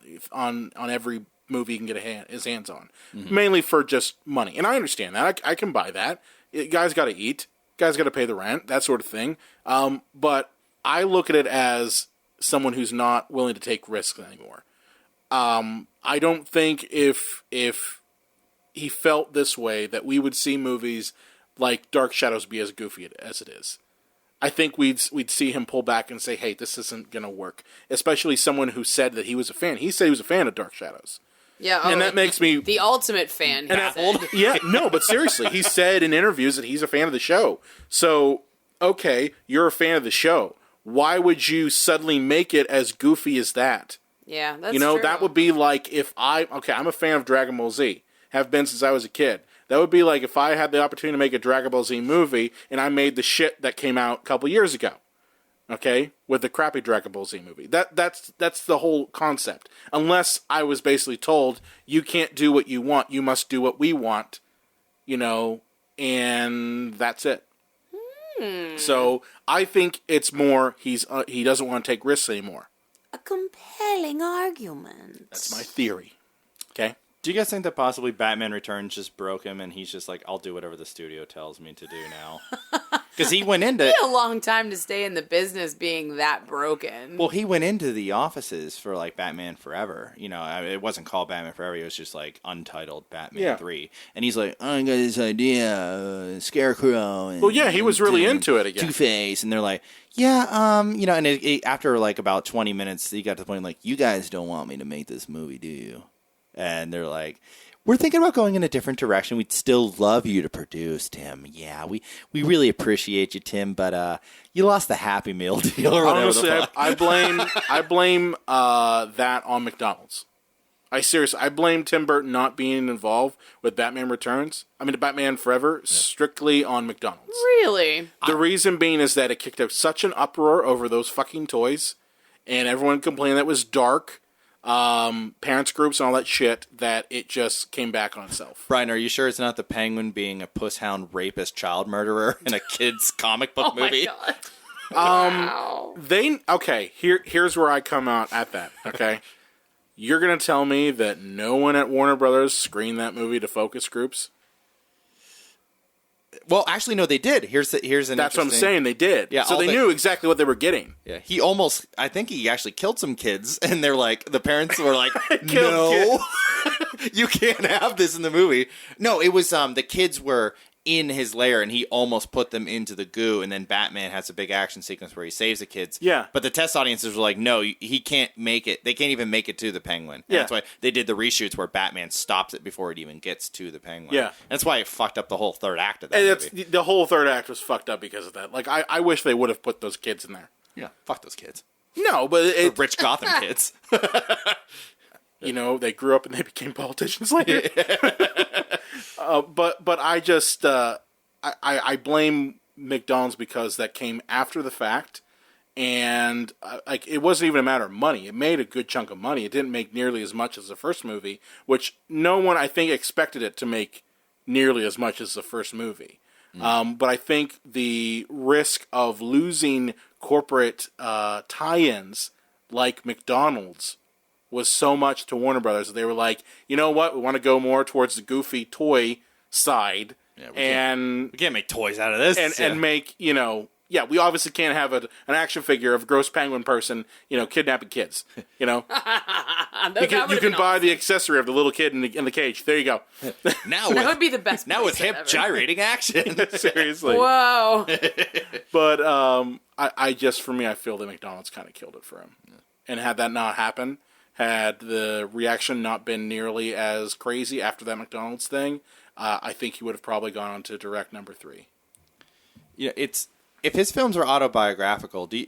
S4: every movie he can get his hands on. Mainly for just money. And I understand that. I can buy that. Guys got to eat. Guys got to pay the rent. That sort of thing. But I look at it as someone who's not willing to take risks anymore. I don't think if he felt this way that we would see movies like Dark Shadows be as goofy as it is. I think we'd see him pull back and say, hey, this isn't going to work. Especially someone who said that he was a fan. He said he was a fan of Dark Shadows.
S6: Yeah,
S4: and that makes me...
S6: The ultimate fan.
S4: Yeah, no, but seriously, he said in interviews that he's a fan of the show. So, okay, you're a fan of the show. Why would you suddenly make it as goofy as that?
S6: Yeah, that's
S4: true.
S6: True.
S4: That would be like if I'm a fan of Dragon Ball Z. Have been since I was a kid. That would be like if I had the opportunity to make a Dragon Ball Z movie and I made the shit that came out a couple years ago. Okay? With the crappy Dragon Ball Z movie. That's the whole concept. Unless I was basically told, you can't do what you want, you must do what we want, and that's it. So, I think it's more he doesn't want to take risks anymore.
S6: A compelling argument.
S4: That's my theory. Okay?
S5: Do you guys think that possibly Batman Returns just broke him and he's just like, I'll do whatever the studio tells me to do now? Because he went into...
S6: It had a long time to stay in the business being that broken.
S5: Well, he went into the offices for like Batman Forever. It wasn't called Batman Forever. It was just like untitled Batman 3. And he's like, I got this idea, Scarecrow. And,
S4: he was really into it again.
S5: Two-Face. And they're like, yeah, and after like about 20 minutes, he got to the point like, you guys don't want me to make this movie, do you? And they're like, we're thinking about going in a different direction. We'd still love you to produce, Tim. Yeah, we really appreciate you, Tim, but you lost the Happy Meal deal or whatever.
S4: Honestly, I blame that on McDonald's. I blame Tim Burton not being involved with Batman Forever, strictly on McDonald's.
S6: Really?
S4: The reason being is that it kicked up such an uproar over those fucking toys, and everyone complained that it was dark. Parents groups and all that shit, that it just came back on itself.
S5: Brian, are you sure it's not the Penguin being a pusshound rapist child murderer in a kid's comic book movie?
S6: Oh my God.
S4: Wow. Here's where I come out at that, okay? You're gonna tell me that no one at Warner Brothers screened that movie to focus groups?
S5: Well, actually, no, they did. Here's an.
S4: That's what I'm saying. They did.
S5: Yeah,
S4: so they knew exactly what they were getting.
S5: Yeah, I think he actually killed some kids, and the parents were like, "No, you can't have this in the movie." No, it was the kids were in his lair, and he almost put them into the goo, and then Batman has a big action sequence where he saves the kids.
S4: Yeah.
S5: But the test audiences were like, no, he can't make it. They can't even make it to the Penguin. And that's why they did the reshoots where Batman stops it before it even gets to the Penguin.
S4: Yeah.
S5: That's why it fucked up the whole third act of that movie.
S4: The whole third act was fucked up because of that. Like, I wish they would have put those kids in there.
S5: Yeah, fuck those kids.
S4: No, but
S5: The rich Gotham kids.
S4: They grew up and they became politicians later. But I just I blame McDonald's because that came after the fact, and it wasn't even a matter of money. It made a good chunk of money. It didn't make nearly as much as the first movie, which no one I think expected it to make nearly as much as the first movie. But I think the risk of losing corporate tie-ins like McDonald's was so much to Warner Brothers that they were like, you know what, we want to go more towards the goofy toy side,
S5: we can't make toys out of this,
S4: and make we obviously can't have an action figure of a gross penguin person, kidnapping kids. You can buy the accessory of the little kid in the cage. There you go.
S5: Now
S6: that would be the best.
S5: Now with hip gyrating action.
S4: Seriously.
S6: Whoa.
S4: But I feel that McDonald's kind of killed it for him. Yeah. And had that not happened, had the reaction not been nearly as crazy after that McDonald's thing, I think he would have probably gone on to direct number 3.
S5: Yeah, if his films were autobiographical, do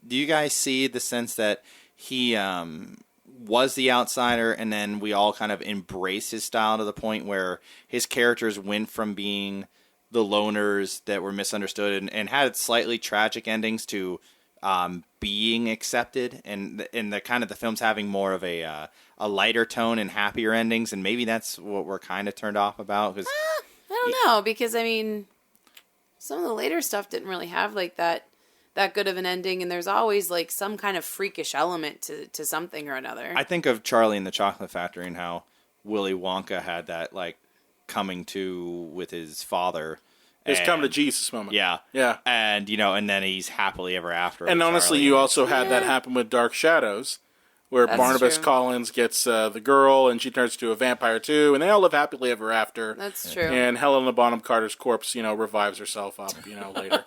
S5: you guys see the sense that he was the outsider, and then we all kind of embraced his style to the point where his characters went from being the loners that were misunderstood and had slightly tragic endings to being accepted, and the kind of the films having more of a lighter tone and happier endings, and maybe that's what we're kind of turned off about. Cause
S6: I don't know, because some of the later stuff didn't really have like that good of an ending, and there's always like some kind of freakish element to something or another.
S5: I think of Charlie and the Chocolate Factory and how Willy Wonka had that like coming to with his father.
S4: His come to Jesus moment.
S5: Yeah.
S4: Yeah.
S5: And, and then he's happily ever after.
S4: And honestly,
S5: Charlie.
S4: you also had that happen with Dark Shadows, where
S6: That's
S4: Barnabas
S6: true.
S4: Collins gets the girl, and she turns into a vampire too, and they all live happily ever after.
S6: That's true.
S4: And Helena Bonham Carter's corpse, revives herself up, later.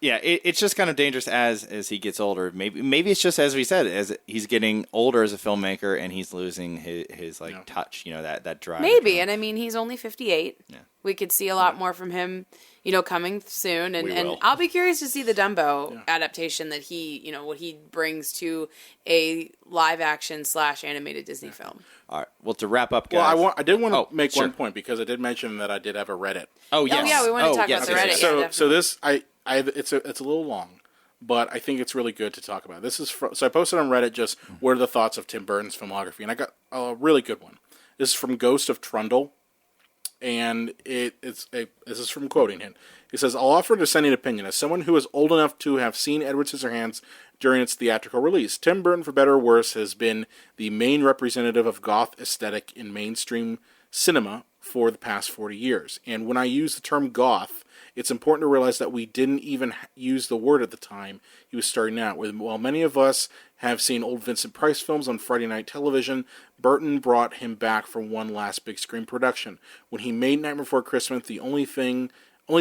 S5: It's just kind of dangerous as he gets older. Maybe it's just as we said, as he's getting older as a filmmaker, and he's losing his touch, that drive.
S6: Maybe, and I mean, he's only 58.
S5: Yeah.
S6: We could see a lot more from him, coming soon, and,
S5: We
S6: and
S5: will.
S6: I'll be curious to see the Dumbo adaptation that he, what he brings to a live action / animated Disney film.
S5: All right. Well, to wrap up, guys.
S4: Well, I did want to make
S5: sure.
S4: one point because I did mention that I did have a Reddit.
S5: Oh yes.
S6: Oh, yeah, we want to talk
S5: yes,
S6: about the
S5: yes,
S6: Reddit.
S5: yes.
S4: So this it's a little long, but I think it's really good to talk about. This is so I posted on Reddit just what are the thoughts of Tim Burton's filmography, and I got a really good one. This is from Ghost of Trundle, and this is from quoting him. He says, "I'll offer a dissenting opinion as someone who is old enough to have seen Edward Scissorhands during its theatrical release. Tim Burton, for better or worse, has been the main representative of goth aesthetic in mainstream cinema for the past 40 years. And when I use the term goth, it's important to realize that we didn't even use the word at the time he was starting out. While many of us have seen old Vincent Price films on Friday night television, Burton brought him back for one last big screen production. When he made Nightmare Before Christmas, the only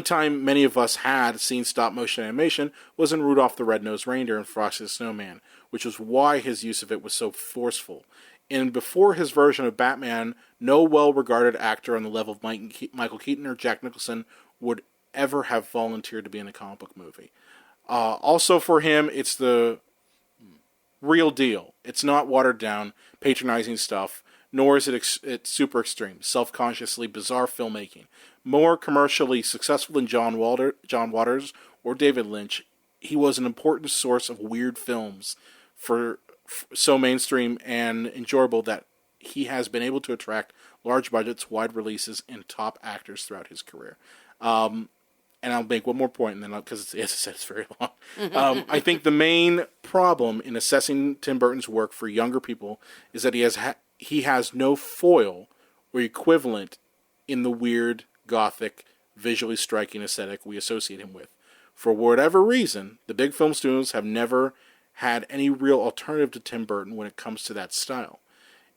S4: time many of us had seen stop-motion animation was in Rudolph the Red-Nosed Reindeer and Frosty the Snowman, which was why his use of it was so forceful. And before his version of Batman, no well-regarded actor on the level of Michael Keaton or Jack Nicholson would ever have volunteered to be in a comic book movie. Also for him, it's the real deal. It's not watered down, patronizing stuff, nor is it's super extreme, self-consciously bizarre filmmaking. More commercially successful than John Waters or David Lynch, he was an important source of weird films for so mainstream and enjoyable that he has been able to attract large budgets, wide releases, and top actors throughout his career." And I'll make one more point, and then because as I said, it's very long. I think the main problem in assessing Tim Burton's work for younger people is that he has no foil or equivalent in the weird, gothic, visually striking aesthetic we associate him with. For whatever reason, the big film studios have never had any real alternative to Tim Burton when it comes to that style.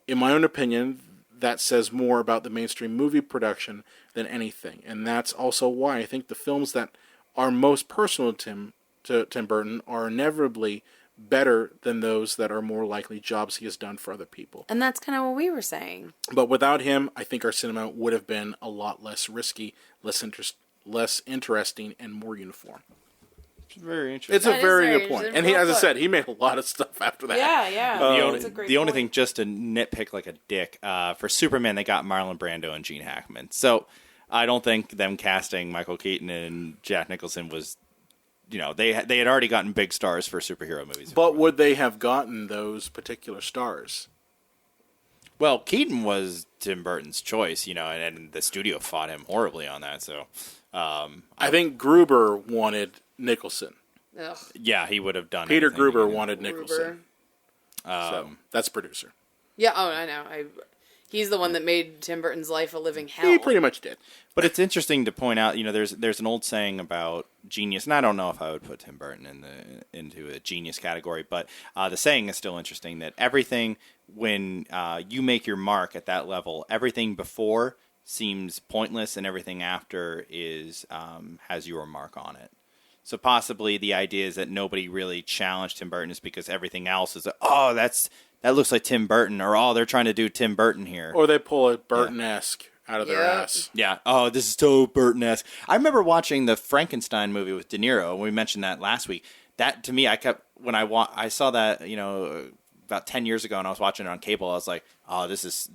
S4: In my own opinion, that says more about the mainstream movie production than anything. And that's also why I think the films that are most personal to Tim Burton are inevitably better than those that are more likely jobs he has done for other people.
S6: And that's kind of what we were saying.
S4: But without him, I think our cinema would have been a lot less risky, less interesting, and more uniform.
S5: Very interesting.
S4: It's a very good point. And he,
S6: well
S4: as I
S6: put.
S4: said, he made a lot of stuff after that.
S6: Yeah.
S5: The only thing, just to nitpick like a dick, for Superman, they got Marlon Brando and Gene Hackman. So I don't think them casting Michael Keaton and Jack Nicholson was, they had already gotten big stars for superhero movies.
S4: But would they have gotten those particular stars?
S5: Well, Keaton was Tim Burton's choice, and the studio fought him horribly on that. So
S4: I think Gruber wanted Nicholson.
S6: Ugh.
S5: Yeah, he would have done.
S4: Peter
S5: anything
S4: Gruber
S5: to get
S4: wanted Nicholson. So that's producer.
S6: Yeah, I know. He's the one that made Tim Burton's life a living hell.
S4: He pretty much did.
S5: But it's interesting to point out, there's an old saying about genius, and I don't know if I would put Tim Burton into a genius category, but the saying is still interesting that everything, when you make your mark at that level, everything before seems pointless, and everything after is has your mark on it. So possibly the idea is that nobody really challenged Tim Burton is because everything else is, that looks like Tim Burton, or they're trying to do Tim Burton here.
S4: Or they pull a Burton-esque out of their ass.
S5: Yeah. Oh, this is so Burton-esque. I remember watching the Frankenstein movie with De Niro, and we mentioned that last week. That, to me, I saw that, about 10 years ago, and I was watching it on cable. I was like, oh, this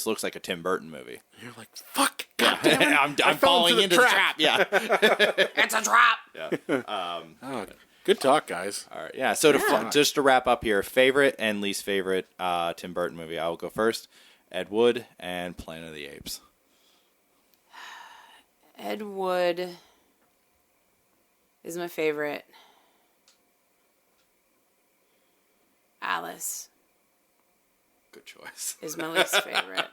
S5: looks like a Tim Burton movie.
S4: You're like, fuck.
S5: Yeah. I'm falling into the trap. Yeah.
S6: It's a trap.
S5: Yeah.
S4: Good talk, guys.
S5: All right. Yeah. So just to wrap up here, favorite and least favorite Tim Burton movie. I will go first. Ed Wood and Planet of the Apes.
S6: Ed Wood is my favorite. Alice
S5: Good choice.
S6: is my least favorite.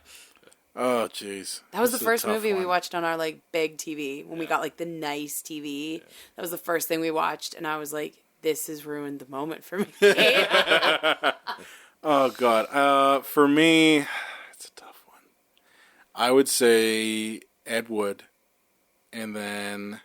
S4: Oh, jeez.
S6: That was
S4: This
S6: the
S4: is a
S6: first
S4: tough
S6: movie we
S4: one.
S6: watched on our big TV when we got the nice TV. That was the first thing we watched, and I was like, this has ruined the moment for me.
S4: Oh, God. For me, it's a tough one. I would say Ed Wood, and then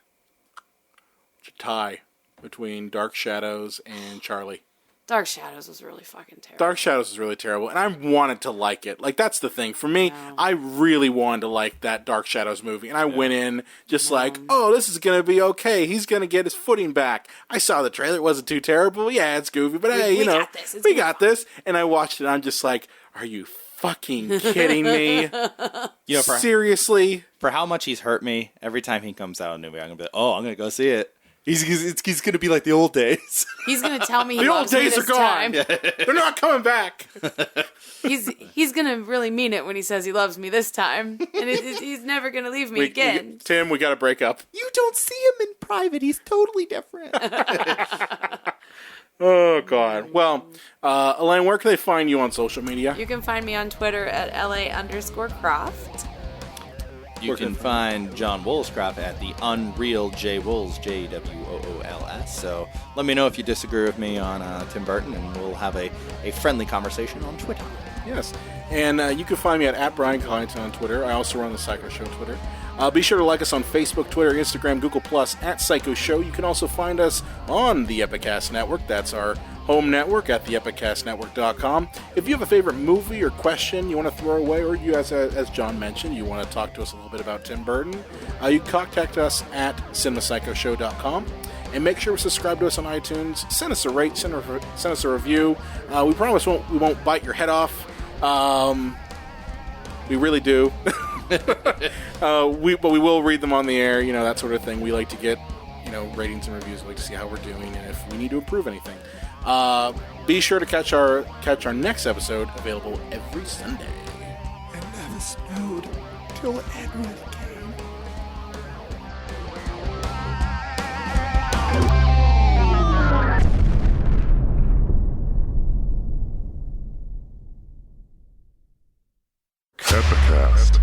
S4: tie between Dark Shadows and Charlie.
S6: Dark Shadows was really fucking terrible.
S4: Dark Shadows is really terrible, and I wanted to like it. Like, that's the thing. For me, I really wanted to like that Dark Shadows movie, and I went in just like, oh, this is going to be okay. He's going to get his footing back. I saw the trailer. It wasn't too terrible. Yeah, it's goofy, but hey, you know, we got this. And I watched it, and I'm just like, are you fucking kidding me?
S5: You know,
S4: seriously?
S5: For how much he's hurt me, every time he comes out in a movie, I'm going to be like, oh, I'm going to go see it. He's going to be like the old days.
S6: He's going to tell me he
S4: the old
S6: loves me
S4: days
S6: this
S4: are gone.
S6: time.
S4: They're not coming back.
S6: He's going to really mean it when he says he loves me this time. And he's never going to leave me again.
S4: Tim, we got to break up.
S5: You don't see him in private. He's totally different.
S4: Oh, God. Well, Elaine, where can they find you on social media?
S6: You can find me on Twitter at LA_Croft.
S5: You can find John Woolscroft at the Unreal J Wools, JWOOLS. So let me know if you disagree with me on Tim Burton, and we'll have a friendly conversation on Twitter.
S4: Yes. And you can find me at Brian Collington on Twitter. I also run the Psycho Show Twitter. Be sure to like us on Facebook, Twitter, Instagram, Google+, at Psycho Show. You can also find us on the Epicast Network. That's our home network at theepicastnetwork.com. If you have a favorite movie or question you want to throw away, or you, as John mentioned, you want to talk to us a little bit about Tim Burton, you can contact us at cinemapsychoshow.com. And make sure to subscribe to us on iTunes. Send us a rate, send us a review. We promise we won't bite your head off. We really do. But we will read them on the air, you know, that sort of thing. We like to get, you know, ratings and reviews. We like to see how we're doing and if we need to improve anything. Be sure to catch our next episode, available every Sunday.
S5: It never snowed till Edward came.
S10: Epicast.